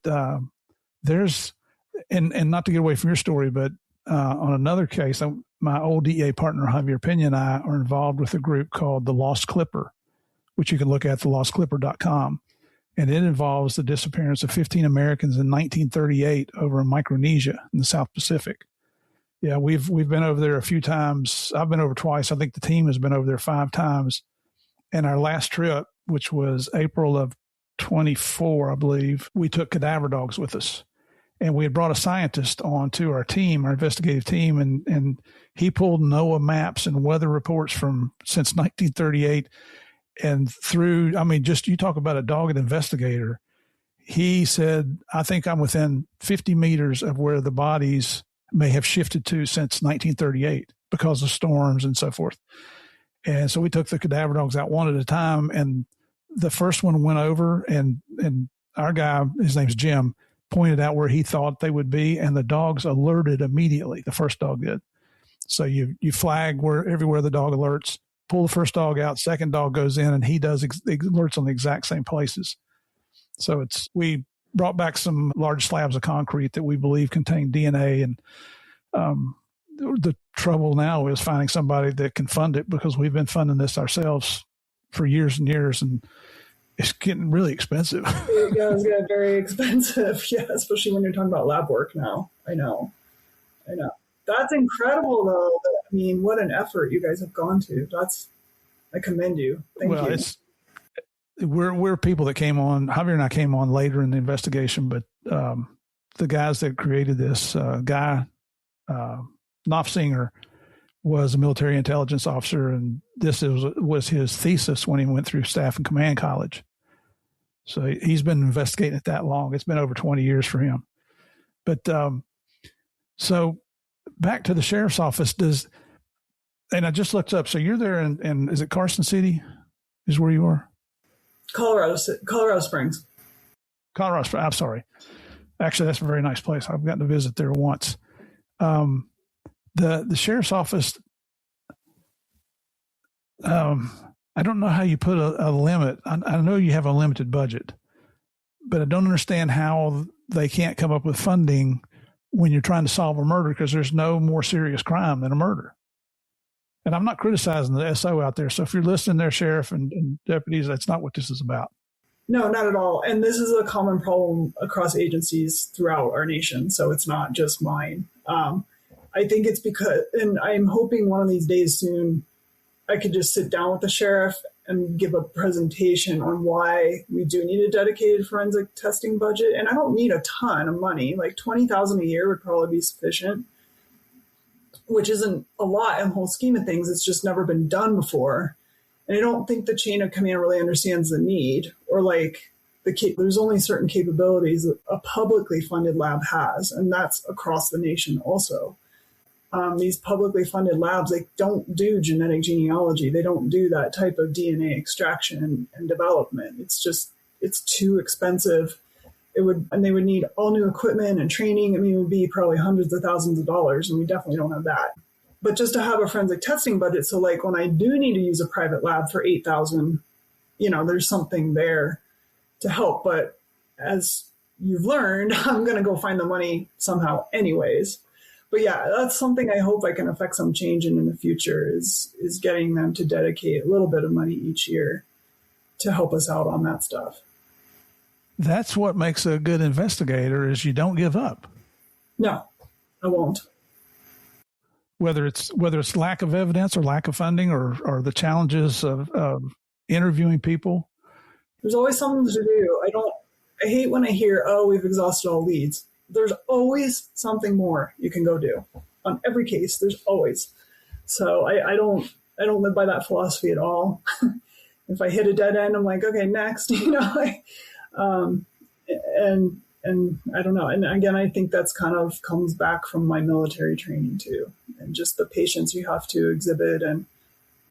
there's, and not to get away from your story, but on another case, my old DEA partner, Javier Pena, and I are involved with a group called The Lost Clipper, which you can look at thelostclipper.com. And it involves the disappearance of 15 Americans in 1938 over in Micronesia in the South Pacific. Yeah, we've been over there a few times. I've been over twice. I think the team has been over there 5 times. And our last trip, which was April of 24, I believe, we took cadaver dogs with us. And we had brought a scientist on to our team, our investigative team, and he pulled NOAA maps and weather reports since 1938. And through, I mean, just you talk about a dogged investigator. He said, I think I'm within 50 meters of where the bodies may have shifted to since 1938 because of storms and so forth. And so we took the cadaver dogs out one at a time. And the first one went over and our guy, his name's Jim, pointed out where he thought they would be. And the dogs alerted immediately. The first dog did. So you flag everywhere the dog alerts. Pull the first dog out, second dog goes in, and he does alerts on the exact same places. So we brought back some large slabs of concrete that we believe contain DNA, and the trouble now is finding somebody that can fund it because we've been funding this ourselves for years and years, and it's getting really expensive. It's getting very expensive, yeah, especially when you're talking about lab work now. I know. That's incredible, though. I mean, what an effort you guys have gone to. I commend you. Thank you. We're people that came on. Javier and I came on later in the investigation, but the guys that created this, Guy Knopfsinger, was a military intelligence officer, and this was his thesis when he went through Staff and Command College. So he's been investigating it that long. It's been over 20 years for him. But so back to the sheriff's office, And I just looked up. So you're there in is it Carson City is where you are? Colorado Springs. Colorado Springs. I'm sorry. Actually, that's a very nice place. I've gotten to visit there once. The sheriff's office, I don't know how you put a limit. I know you have a limited budget, but I don't understand how they can't come up with funding when you're trying to solve a murder, because there's no more serious crime than a murder. And I'm not criticizing the SO out there. So if you're listening there, Sheriff and deputies, that's not what this is about. No, not at all. And this is a common problem across agencies throughout our nation. So it's not just mine. I think it's because, and I'm hoping one of these days soon, I could just sit down with the sheriff and give a presentation on why we do need a dedicated forensic testing budget. And I don't need a ton of money, like $20,000 a year would probably be sufficient, which isn't a lot in the whole scheme of things. It's just never been done before. And I don't think the chain of command really understands the need, or like there's only certain capabilities that a publicly funded lab has, and that's across the nation also. These publicly funded labs, they don't do genetic genealogy. They don't do that type of DNA extraction and development. It's too expensive. And they would need all new equipment and training. I mean, it would be probably hundreds of thousands of dollars, and we definitely don't have that. But just to have a forensic testing budget, so like when I do need to use a private lab for $8,000, there's something there to help. But as you've learned, I'm going to go find the money somehow anyways. But yeah, that's something I hope I can affect some change in the future is getting them to dedicate a little bit of money each year to help us out on that stuff. That's what makes a good investigator, is you don't give up. No, I won't. Whether it's lack of evidence or lack of funding or the challenges of interviewing people. There's always something to do. I hate when I hear, oh, we've exhausted all leads. There's always something more you can go do on every case. There's always. So I don't live by that philosophy at all. If I hit a dead end, I'm like, okay, next, and I don't know. And again, I think that's kind of comes back from my military training too, and just the patience you have to exhibit and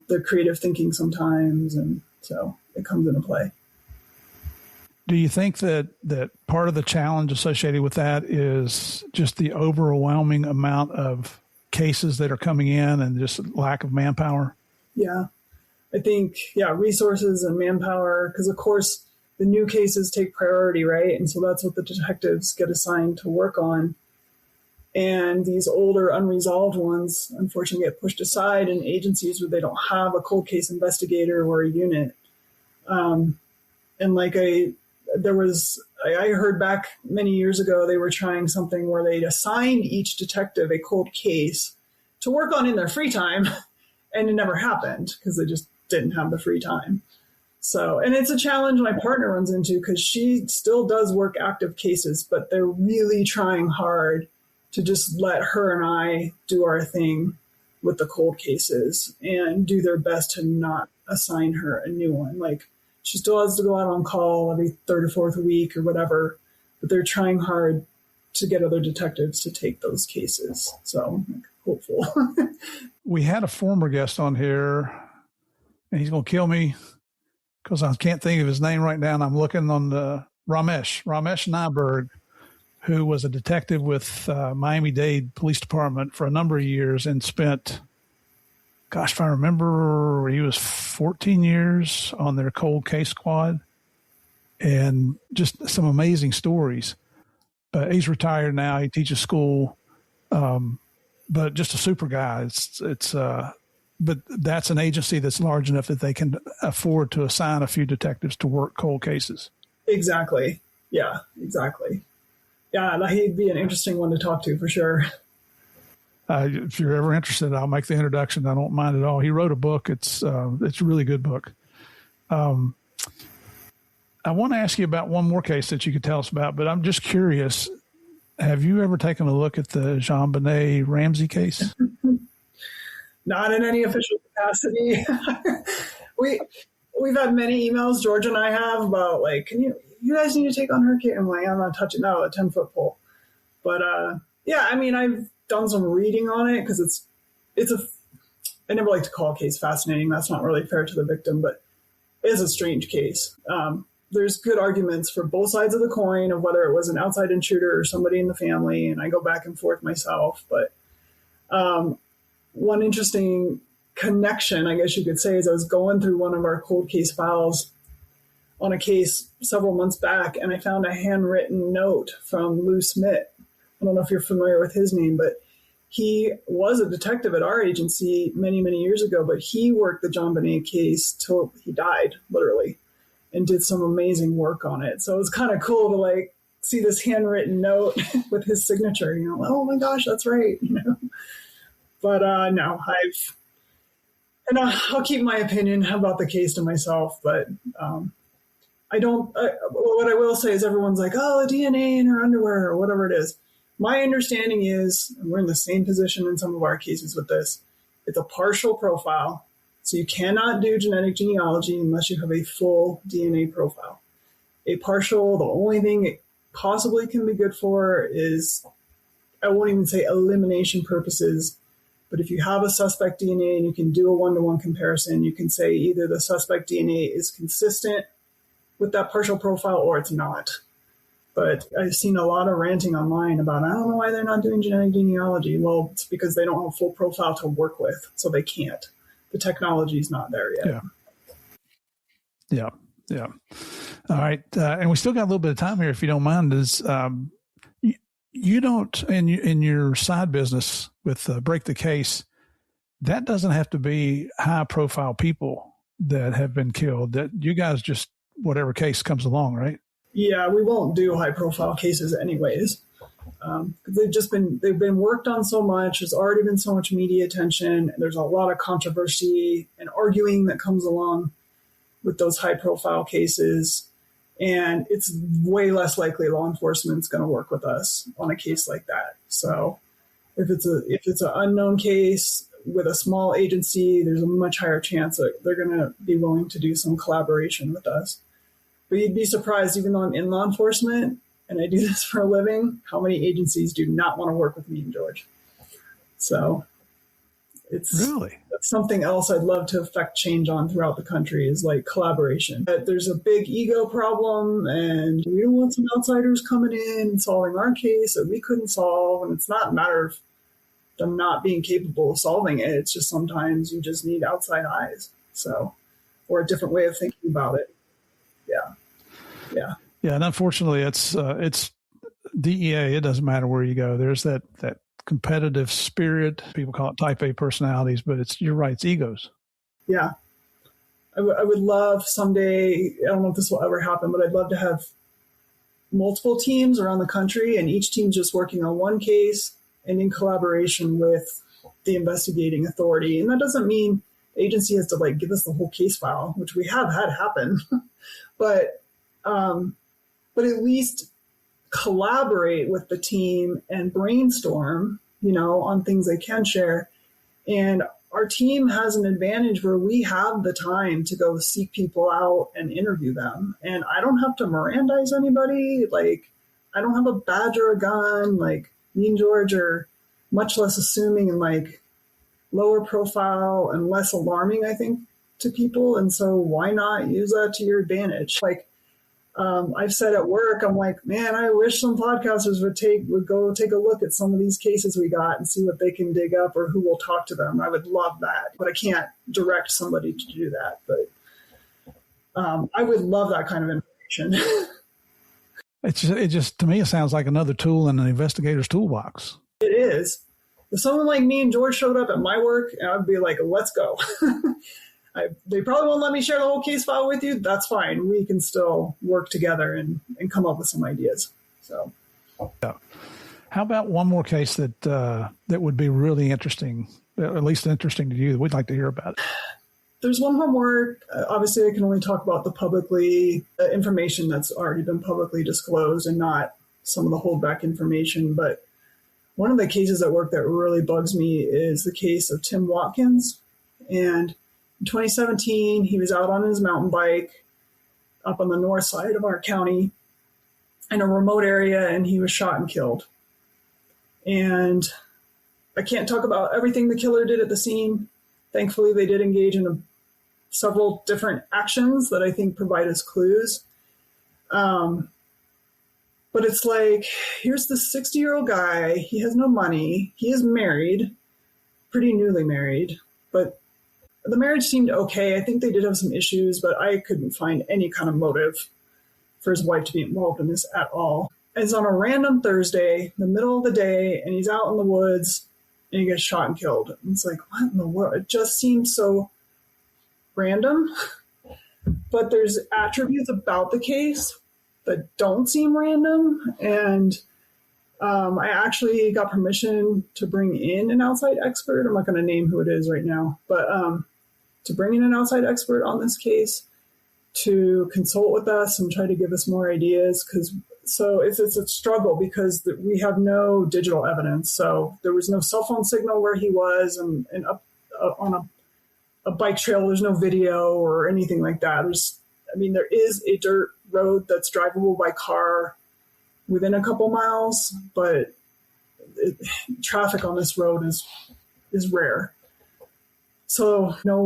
the creative thinking sometimes. And so it comes into play. Do you think that part of the challenge associated with that is just the overwhelming amount of cases that are coming in and just lack of manpower? Yeah, I think, resources and manpower, because of course the new cases take priority, right? And so that's what the detectives get assigned to work on. And these older unresolved ones, unfortunately, get pushed aside in agencies where they don't have a cold case investigator or a unit. And like I heard back many years ago, they were trying something where they assigned each detective a cold case to work on in their free time. And it never happened because they just didn't have the free time. So, and it's a challenge my partner runs into because she still does work active cases, but they're really trying hard to just let her and I do our thing with the cold cases and do their best to not assign her a new one. Like, she still has to go out on call every third or fourth week or whatever, but they're trying hard to get other detectives to take those cases. So I'm hopeful. We had a former guest on here, and he's going to kill me because I can't think of his name right now. And I'm looking on the Ramesh Nyberg, who was a detective with Miami-Dade Police Department for a number of years and spent, gosh, if I remember, he was 14 years on their cold case squad, and just some amazing stories. But he's retired now. He teaches school, but just a super guy. But that's an agency that's large enough that they can afford to assign a few detectives to work cold cases. Exactly. Yeah, exactly. Yeah, he'd be an interesting one to talk to for sure. If you're ever interested, I'll make the introduction. I don't mind at all. He wrote a book. It's a really good book. I want to ask you about one more case that you could tell us about, but I'm just curious. Have you ever taken a look at the JonBenet Ramsey case? Not in any official capacity. We've had many emails, George and I have, about like, you guys need to take on her case. I'm like, I'm not touching that with a 10-foot pole. But yeah, I mean, I've done some reading on it because I never like to call a case fascinating. That's not really fair to the victim, but it is a strange case. There's good arguments for both sides of the coin of whether it was an outside intruder or somebody in the family, and I go back and forth myself. But one interesting connection, I guess you could say, is I was going through one of our cold case files on a case several months back, and I found a handwritten note from Lou Smith. I don't know if you're familiar with his name, but he was a detective at our agency many, many years ago, but he worked the John Bonet case till he died, literally, and did some amazing work on it. So it was kind of cool to like see this handwritten note with his signature, oh my gosh, that's right. But no, I'll keep my opinion about the case to myself, but I don't, what I will say is everyone's like, oh, DNA in her underwear or whatever it is. My understanding is, and we're in the same position in some of our cases with this, it's a partial profile. So you cannot do genetic genealogy unless you have a full DNA profile. A partial, the only thing it possibly can be good for is, I won't even say elimination purposes, but if you have a suspect DNA and you can do a one-to-one comparison, you can say either the suspect DNA is consistent with that partial profile or it's not. But I've seen a lot of ranting online about, I don't know why they're not doing genetic genealogy. Well, it's because they don't have a full profile to work with, so they can't. The technology is not there yet. Yeah. All right. And we still got a little bit of time here, if you don't mind. You don't, in your side business with Break the Case, that doesn't have to be high profile people that have been killed. That you guys just, whatever case comes along, right? Yeah, we won't do high profile cases anyways. They've been worked on so much. There's already been so much media attention. There's a lot of controversy and arguing that comes along with those high profile cases. And it's way less likely law enforcement's going to work with us on a case like that. So if it's an unknown case with a small agency, there's a much higher chance that they're going to be willing to do some collaboration with us. But you'd be surprised, even though I'm in law enforcement and I do this for a living, how many agencies do not want to work with me and George. So it's really, that's something else I'd love to affect change on throughout the country is like collaboration. But there's a big ego problem and we don't want some outsiders coming in and solving our case that we couldn't solve. And it's not a matter of them not being capable of solving it. It's just sometimes you just need outside eyes. So, or a different way of thinking about it. Yeah. And unfortunately, it's DEA. It doesn't matter where you go. There's that competitive spirit. People call it type A personalities, but you're right. It's egos. Yeah. I would love someday, I don't know if this will ever happen, but I'd love to have multiple teams around the country and each team just working on one case and in collaboration with the investigating authority. And that doesn't mean the agency has to like give us the whole case file, which we have had happen, but at least collaborate with the team and brainstorm, on things they can share. And our team has an advantage where we have the time to go seek people out and interview them. And I don't have to Mirandize anybody. Like, I don't have a badge or a gun. Like, me and George are much less assuming and like lower profile and less alarming, I think, to people. And so why not use that to your advantage? Like, I've said at work, I'm like, man, I wish some podcasters would go take a look at some of these cases we got and see what they can dig up or who will talk to them. I would love that, but I can't direct somebody to do that. But I would love that kind of information. It just to me, it sounds like another tool in an investigator's toolbox. It is. If someone like me and George showed up at my work, I'd be like, let's go. They probably won't let me share the whole case file with you. That's fine. We can still work together and come up with some ideas. So, yeah. How about one more case that would be really interesting, at least interesting to you, that we'd like to hear about? There's one more. Obviously, I can only talk about the publicly information that's already been publicly disclosed and not some of the holdback information. But one of the cases at work that really bugs me is the case of Tim Watkins. And in 2017, he was out on his mountain bike up on the north side of our county in a remote area, and he was shot and killed. And I can't talk about everything the killer did at the scene. Thankfully, they did engage in several different actions that I think provide us clues. But it's like, here's this 60-year-old guy. He has no money. He is married, pretty newly married, but the marriage seemed okay. I think they did have some issues, but I couldn't find any kind of motive for his wife to be involved in this at all. It's on a random Thursday, the middle of the day, and he's out in the woods, and he gets shot and killed. And it's like, what in the world? It just seems so random. But there's attributes about the case that don't seem random. And I actually got permission to bring in an outside expert. I'm not going to name who it is right now, but to bring in an outside expert on this case to consult with us and try to give us more ideas. So it's a struggle because we have no digital evidence. So there was no cell phone signal where he was, and up on a bike trail, there's no video or anything like that. There is a dirt road that's drivable by car within a couple miles, but traffic on this road is rare. So no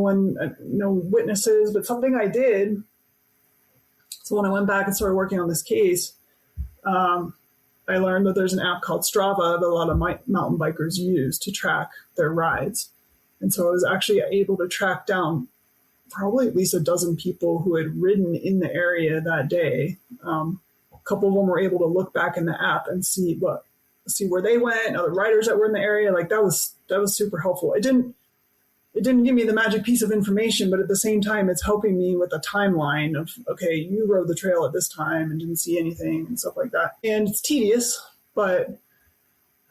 witnesses, but something I did. So when I went back and started working on this case, I learned that there's an app called Strava that a lot of mountain bikers use to track their rides. And so I was actually able to track down probably at least a dozen people who had ridden in the area that day. A couple of them were able to look back in the app and see where they went, other riders that were in the area. Like that was super helpful. It didn't give me the magic piece of information, but at the same time, it's helping me with a timeline of, okay, you rode the trail at this time and didn't see anything and stuff like that. And it's tedious, but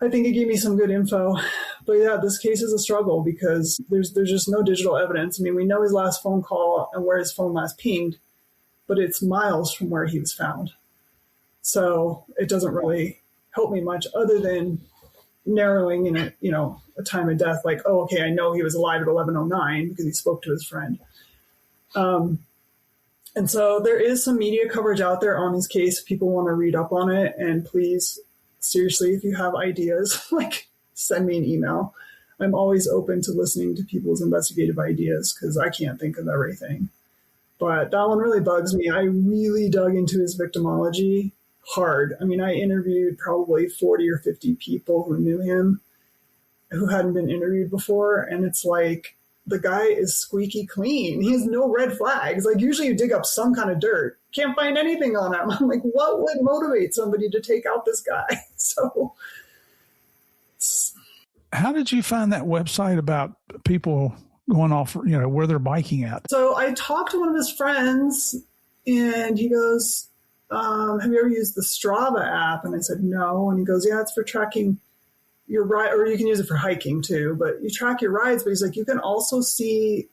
I think it gave me some good info. But yeah, this case is a struggle because there's just no digital evidence. I mean, we know his last phone call and where his phone last pinged, but it's miles from where he was found. So it doesn't really help me much other than narrowing in a time of death, like, oh, okay, I know he was alive at 11:09 because he spoke to his friend. And so there is some media coverage out there on this case if people want to read up on it. And please, seriously, if you have ideas, like send me an email. I'm always open to listening to people's investigative ideas because I can't think of everything. But that one really bugs me. I really dug into his victimology hard. I mean, I interviewed probably 40 or 50 people who knew him, who hadn't been interviewed before. And it's like, the guy is squeaky clean. He has no red flags. Like usually you dig up some kind of dirt. Can't find anything on him. I'm like, what would motivate somebody to take out this guy? So. How did you find that website about people going off, where they're biking at? So I talked to one of his friends and he goes, have you ever used the Strava app? And I said, no. And he goes, yeah, it's for tracking your ride, or you can use it for hiking too, but you track your rides. But he's like, you can also see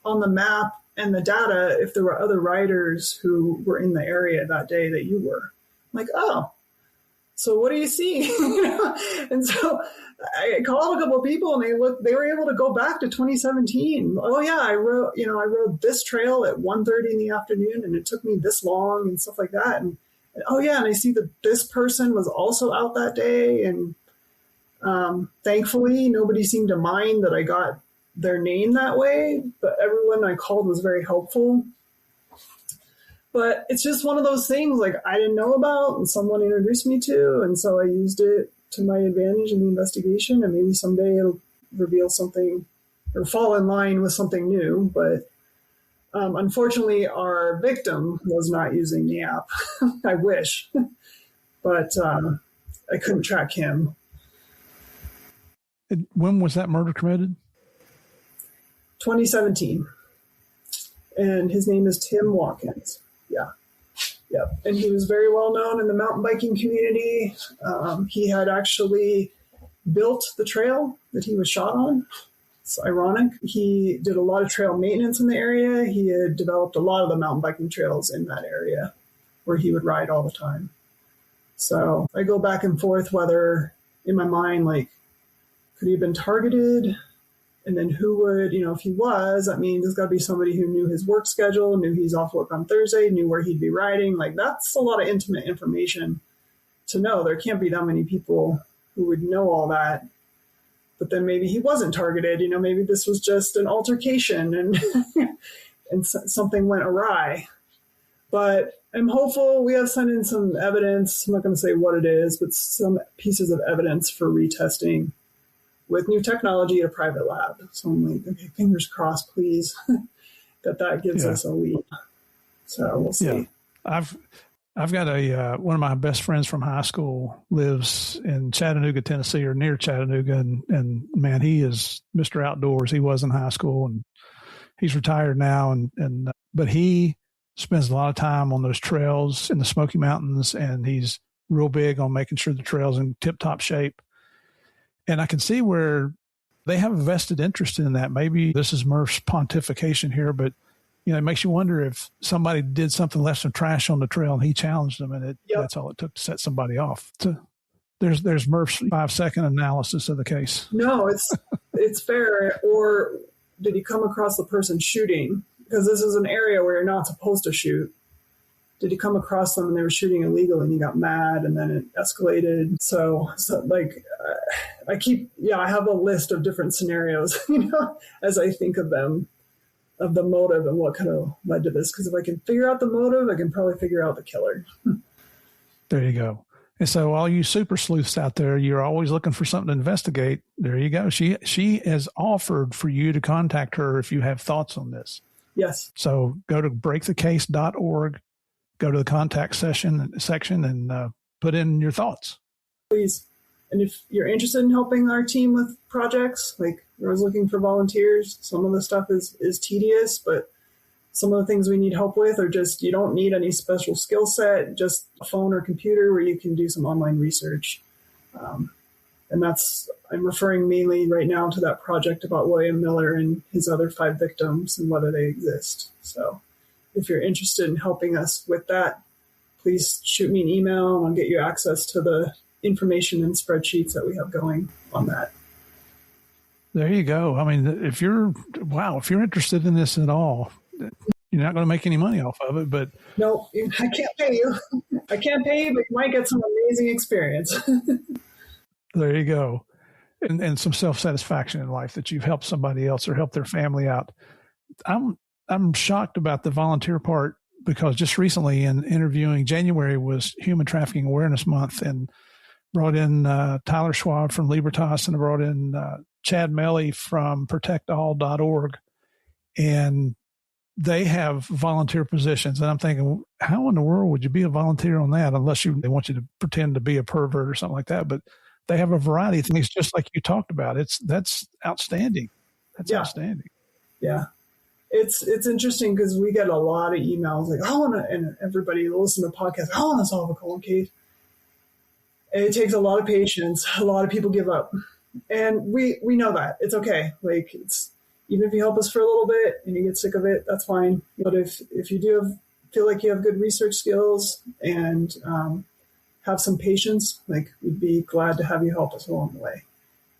on the map and the data if there were other riders who were in the area that day that you were. I'm like, oh, so what do you see? And so I called a couple of people and they were able to go back to 2017. Oh yeah, I rode this trail at 1:30 in the afternoon and it took me this long and stuff like that. And oh yeah, and I see that this person was also out that day. And thankfully nobody seemed to mind that I got their name that way, but everyone I called was very helpful. But it's just one of those things like I didn't know about and someone introduced me to, and so I used it to my advantage in the investigation, and maybe someday it'll reveal something or fall in line with something new. But unfortunately, our victim was not using the app. I wish, but I couldn't track him. When was that murder committed? 2017. And his name is Tim Watkins. Yeah. And he was very well known in the mountain biking community. He had actually built the trail that he was shot on. It's ironic. He did a lot of trail maintenance in the area. He had developed a lot of the mountain biking trails in that area where he would ride all the time. So I go back and forth whether in my mind, like, could he have been targeted? And then who would, if he was, that means there's got to be somebody who knew his work schedule, knew he's off work on Thursday, knew where he'd be riding. Like, that's a lot of intimate information to know. There can't be that many people who would know all that but then maybe he wasn't targeted. Maybe this was just an altercation and and something went awry. But I'm hopeful. We have sent in some evidence. I'm not going to say what it is, but some pieces of evidence for retesting with new technology at a private lab. So I'm like, okay, fingers crossed, please, that gives us a lead. So we'll see. Yeah. I've got one of my best friends from high school lives in Chattanooga, Tennessee, or near Chattanooga, and man, he is Mr. Outdoors. He was in high school, and he's retired now, but he spends a lot of time on those trails in the Smoky Mountains, and he's real big on making sure the trail's in tip-top shape. And I can see where they have a vested interest in that. Maybe this is Murph's pontification here, but it makes you wonder if somebody did something, left some trash on the trail, and he challenged them, and that's all it took to set somebody off. There's Murph's 5-second analysis of the case. No, it's fair. Or did he come across the person shooting? Because this is an area where you're not supposed to shoot. Did he come across them and they were shooting illegally and he got mad and then it escalated? So I have a list of different scenarios, as I think of them, of the motive and what kind of led to this. Because if I can figure out the motive, I can probably figure out the killer. There you go. And so all you super sleuths out there, you're always looking for something to investigate. There you go. She has offered for you to contact her if you have thoughts on this. Yes. So go to breakthecase.org, go to the contact section and put in your thoughts. Please. And if you're interested in helping our team with projects, like I was looking for volunteers, some of the stuff is tedious, but some of the things we need help with are just, you don't need any special skill set, just a phone or computer where you can do some online research. And I'm referring mainly right now to that project about William Miller and his other 5 victims and whether they exist. So if you're interested in helping us with that, please shoot me an email and I'll get you access to the information and spreadsheets that we have going on that. There you go. I mean, if you're interested in this at all, you're not going to make any money off of it, but no, I can't pay you. I can't pay you, but you might get some amazing experience. There you go. And some self-satisfaction in life that you've helped somebody else or helped their family out. I'm shocked about the volunteer part because just recently in interviewing, January was Human Trafficking Awareness Month, and brought in Tyler Schwab from Libertas, and I brought in Chad Melly from protectall.org, and they have volunteer positions. And I'm thinking, how in the world would you be a volunteer on that unless they want you to pretend to be a pervert or something like that? But they have a variety of things, just like you talked about. That's outstanding. That's outstanding. Yeah. It's interesting because we get a lot of emails like, and everybody listen to podcasts, I want to solve a cold case. And it takes a lot of patience. A lot of people give up. And we know that. It's okay. Like, even if you help us for a little bit and you get sick of it, that's fine. But if you do feel like you have good research skills and have some patience, like, we'd be glad to have you help us along the way.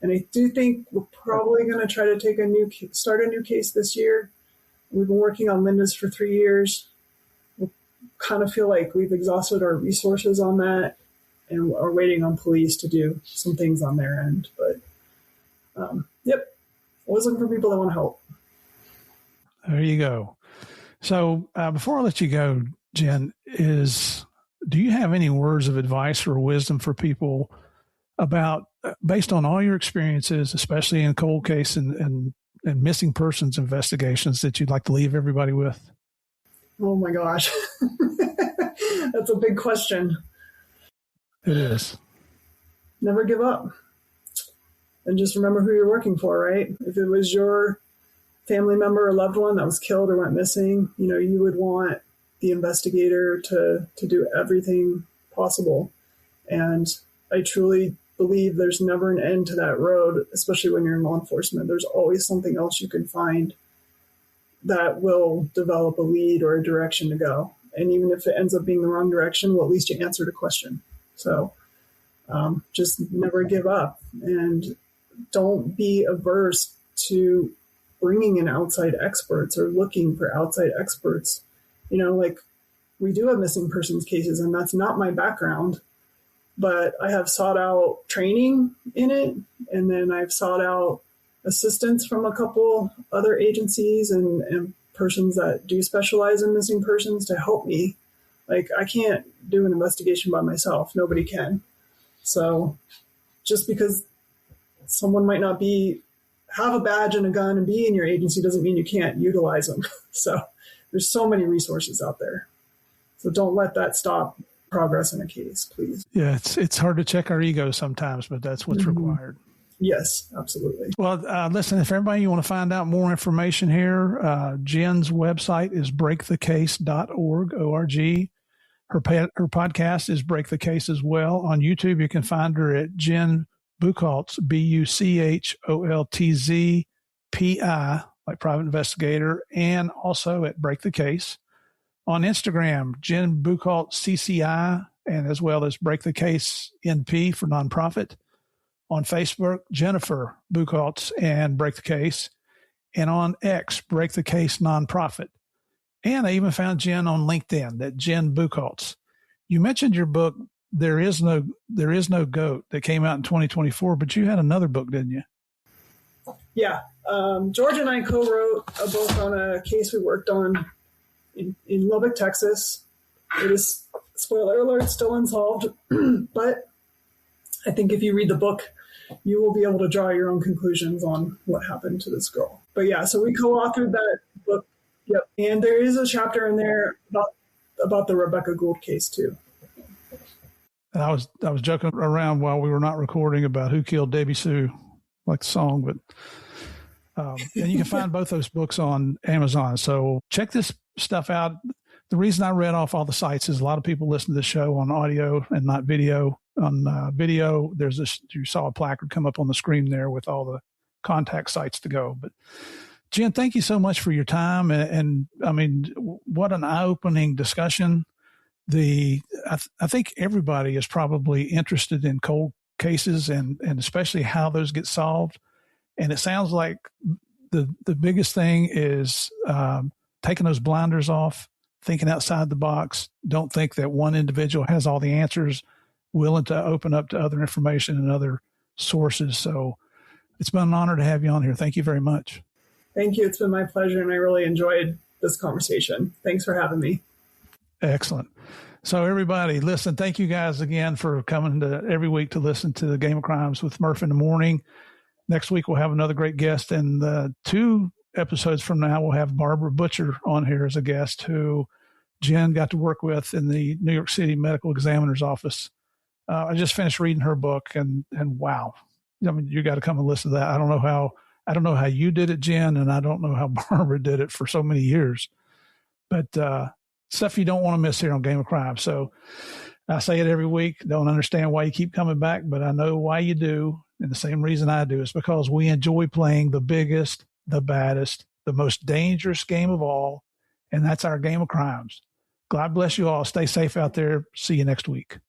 And I do think we're probably going to try to start a new case this year. We've been working on Linda's for 3 years. We kind of feel like we've exhausted our resources on that and are waiting on police to do some things on their end. But, always looking for people that want to help. There you go. So before I let you go, Jen, do you have any words of advice or wisdom for people about, based on all your experiences, especially in cold case and missing persons investigations, that you'd like to leave everybody with? Oh my gosh. That's a big question. It is. Never give up. And just remember who you're working for, right? If it was your family member or loved one that was killed or went missing, you would want the investigator to do everything possible. And I truly believe there's never an end to that road, especially when you're in law enforcement. There's always something else you can find that will develop a lead or a direction to go. And even if it ends up being the wrong direction, well, at least you answered a question. So just never give up, and don't be averse to bringing in outside experts or looking for outside experts. Like, we do have missing persons cases, and that's not my background. but I have sought out training in it. And then I've sought out assistance from a couple other agencies and persons that do specialize in missing persons to help me. Like, I can't do an investigation by myself. Nobody can. So just because someone might not have a badge and a gun and be in your agency doesn't mean you can't utilize them. So there's so many resources out there. So don't let that stop progress in a case, please. Yeah, it's hard to check our ego sometimes, but that's what's required. Yes, absolutely. Well, listen, if everybody, you want to find out more information here, Jen's website is breakthecase.org, O-R-G. Her podcast is Break the Case as well. On YouTube, you can find her at Jen Buchholtz, Bucholtz, like private investigator, and also at Break the Case. On Instagram, Jen Buchholtz, CCI, and as well as Break the Case NP for nonprofit. On Facebook, Jennifer Bucholtz and Break the Case. And on X, Break the Case Nonprofit. And I even found Jen on LinkedIn, that Jen Buchholtz. You mentioned your book, There Is No Goat, that came out in 2024, but you had another book, didn't you? Yeah. George and I co-wrote a book on a case we worked on in Lubbock, Texas. It is, spoiler alert, still unsolved. But I think if you read the book, you will be able to draw your own conclusions on what happened to this girl. But yeah, so we co-authored that book. Yep. And there is a chapter in there about the Rebecca Gould case too. And I was joking around while we were not recording about who killed Debbie Sue, like the song, but and you can find both those books on Amazon. So check this stuff out. The reason I read off all the sites is a lot of people listen to the show on audio and not video. On video, there's this, you saw a placard come up on the screen there with all the contact sites to go. But Jen, thank you so much for your time. And I mean, what an eye-opening discussion. I think everybody is probably interested in cold cases and especially how those get solved. And it sounds like the biggest thing is taking those blinders off, thinking outside the box. Don't think that one individual has all the answers, willing to open up to other information and other sources. So it's been an honor to have you on here. Thank you very much. Thank you. It's been my pleasure, and I really enjoyed this conversation. Thanks for having me. Excellent. So everybody, listen, thank you guys again for coming to every week to listen to the Game of Crimes with Murph in the Morning. Next week, we'll have another great guest. And 2 episodes from now, we'll have Barbara Butcher on here as a guest who Jen got to work with in the New York City Medical Examiner's Office. I just finished reading her book and wow. I mean, you got to come and listen to that. I don't know how you did it, Jen, and I don't know how Barbara did it for so many years, but stuff you don't want to miss here on Game of Crime. So I say it every week. Don't understand why you keep coming back, but I know why you do. And the same reason I do is because we enjoy playing the biggest, the baddest, the most dangerous game of all. And that's our Game of Crimes. God bless you all. Stay safe out there. See you next week.